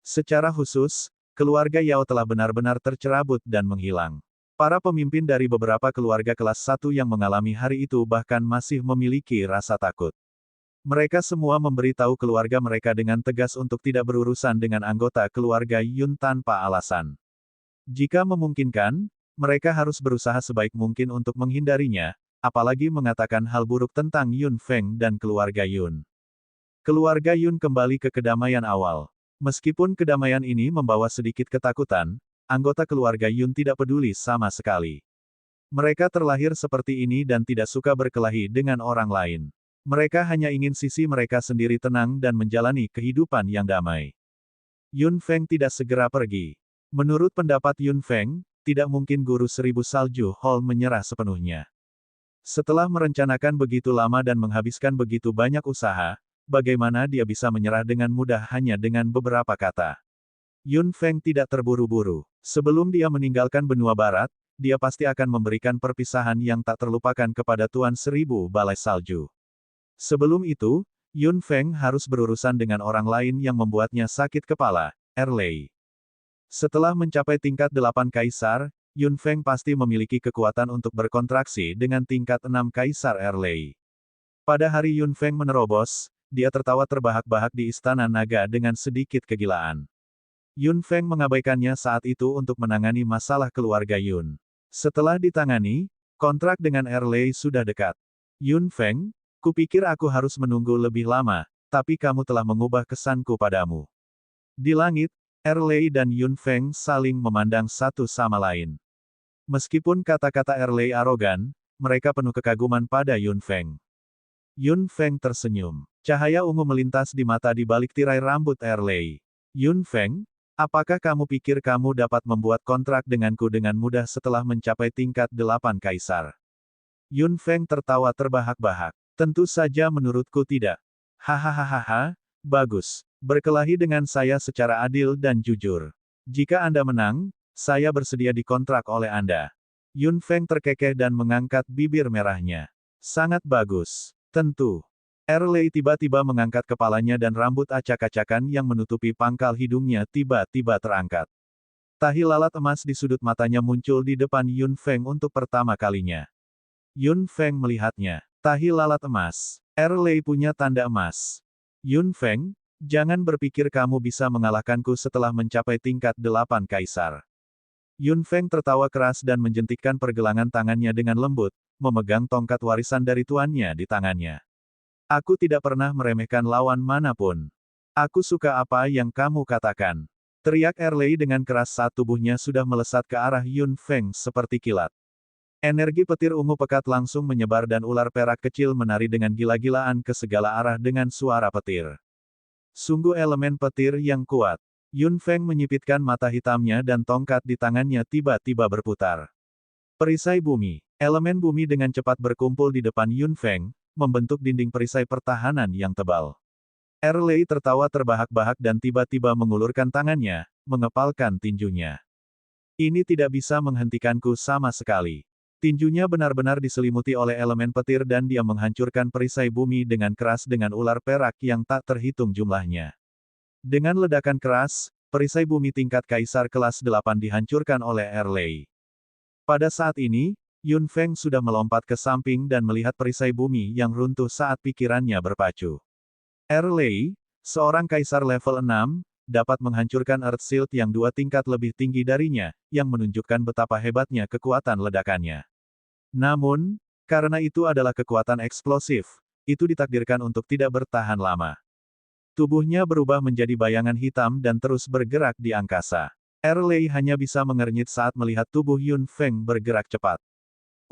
Secara khusus, keluarga Yao telah benar-benar tercerabut dan menghilang. Para pemimpin dari beberapa keluarga kelas 1 yang mengalami hari itu bahkan masih memiliki rasa takut. Mereka semua memberitahu keluarga mereka dengan tegas untuk tidak berurusan dengan anggota keluarga Yun tanpa alasan. Jika memungkinkan, mereka harus berusaha sebaik mungkin untuk menghindarinya, apalagi mengatakan hal buruk tentang Yun Feng dan keluarga Yun. Keluarga Yun kembali ke kedamaian awal. Meskipun kedamaian ini membawa sedikit ketakutan, anggota keluarga Yun tidak peduli sama sekali. Mereka terlahir seperti ini dan tidak suka berkelahi dengan orang lain. Mereka hanya ingin sisi mereka sendiri tenang dan menjalani kehidupan yang damai. Yun Feng tidak segera pergi. Menurut pendapat Yun Feng, tidak mungkin Guru Seribu Salju Hall menyerah sepenuhnya. Setelah merencanakan begitu lama dan menghabiskan begitu banyak usaha, bagaimana dia bisa menyerah dengan mudah hanya dengan beberapa kata? Yun Feng tidak terburu-buru. Sebelum dia meninggalkan benua barat, dia pasti akan memberikan perpisahan yang tak terlupakan kepada Tuan Seribu Balai Salju. Sebelum itu, Yun Feng harus berurusan dengan orang lain yang membuatnya sakit kepala, Erlei. Setelah mencapai tingkat 8 kaisar, Yun Feng pasti memiliki kekuatan untuk berkontraksi dengan tingkat 6 kaisar Erlei. Pada hari Yun Feng menerobos, dia tertawa terbahak-bahak di Istana Naga dengan sedikit kegilaan. Yun Feng mengabaikannya saat itu untuk menangani masalah keluarga Yun. Setelah ditangani, kontrak dengan Erlei sudah dekat. Yun Feng, kupikir aku harus menunggu lebih lama, tapi kamu telah mengubah kesanku padamu. Di langit, Erlei dan Yun Feng saling memandang satu sama lain. Meskipun kata-kata Erlei arogan, mereka penuh kekaguman pada Yun Feng. Yun Feng tersenyum. Cahaya ungu melintas di mata di balik tirai rambut Erlei. Yun Feng, apakah kamu pikir kamu dapat membuat kontrak denganku dengan mudah setelah mencapai tingkat 8 kaisar? Yun Feng tertawa terbahak-bahak. Tentu saja menurutku tidak. Hahaha, bagus. Berkelahi dengan saya secara adil dan jujur. Jika Anda menang, saya bersedia dikontrak oleh Anda. Yun Feng terkekeh dan mengangkat bibir merahnya. Sangat bagus. Tentu. Erlei tiba-tiba mengangkat kepalanya dan rambut acak-acakan yang menutupi pangkal hidungnya tiba-tiba terangkat. Tahi lalat emas di sudut matanya muncul di depan Yun Feng untuk pertama kalinya. Yun Feng melihatnya. Tahi lalat emas. Erlei punya tanda emas. Yun Feng, jangan berpikir kamu bisa mengalahkanku setelah mencapai tingkat 8 kaisar. Yun Feng tertawa keras dan menjentikkan pergelangan tangannya dengan lembut, memegang tongkat warisan dari tuannya di tangannya. Aku tidak pernah meremehkan lawan manapun. Aku suka apa yang kamu katakan. Teriak Erlei dengan keras saat tubuhnya sudah melesat ke arah Yun Feng seperti kilat. Energi petir ungu pekat langsung menyebar dan ular perak kecil menari dengan gila-gilaan ke segala arah dengan suara petir. Sungguh elemen petir yang kuat. Yun Feng menyipitkan mata hitamnya dan tongkat di tangannya tiba-tiba berputar. Perisai bumi. Elemen bumi dengan cepat berkumpul di depan Yun Feng, membentuk dinding perisai pertahanan yang tebal. Erlei tertawa terbahak-bahak dan tiba-tiba mengulurkan tangannya, mengepalkan tinjunya. Ini tidak bisa menghentikanku sama sekali. Tinjunya benar-benar diselimuti oleh elemen petir dan dia menghancurkan perisai bumi dengan keras dengan ular perak yang tak terhitung jumlahnya. Dengan ledakan keras, perisai bumi tingkat kaisar kelas 8 dihancurkan oleh Erlei. Pada saat ini, Yun Feng sudah melompat ke samping dan melihat perisai bumi yang runtuh saat pikirannya berpacu. Erlei, seorang kaisar level 6, dapat menghancurkan Earth Shield yang 2 tingkat lebih tinggi darinya, yang menunjukkan betapa hebatnya kekuatan ledakannya. Namun, karena itu adalah kekuatan eksplosif, itu ditakdirkan untuk tidak bertahan lama. Tubuhnya berubah menjadi bayangan hitam dan terus bergerak di angkasa. Erlei hanya bisa mengernyit saat melihat tubuh Yun Feng bergerak cepat.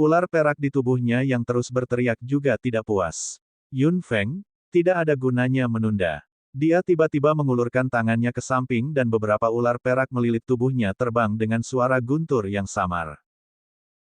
Ular perak di tubuhnya yang terus berteriak juga tidak puas. Yun Feng, tidak ada gunanya menunda. Dia tiba-tiba mengulurkan tangannya ke samping dan beberapa ular perak melilit tubuhnya terbang dengan suara guntur yang samar.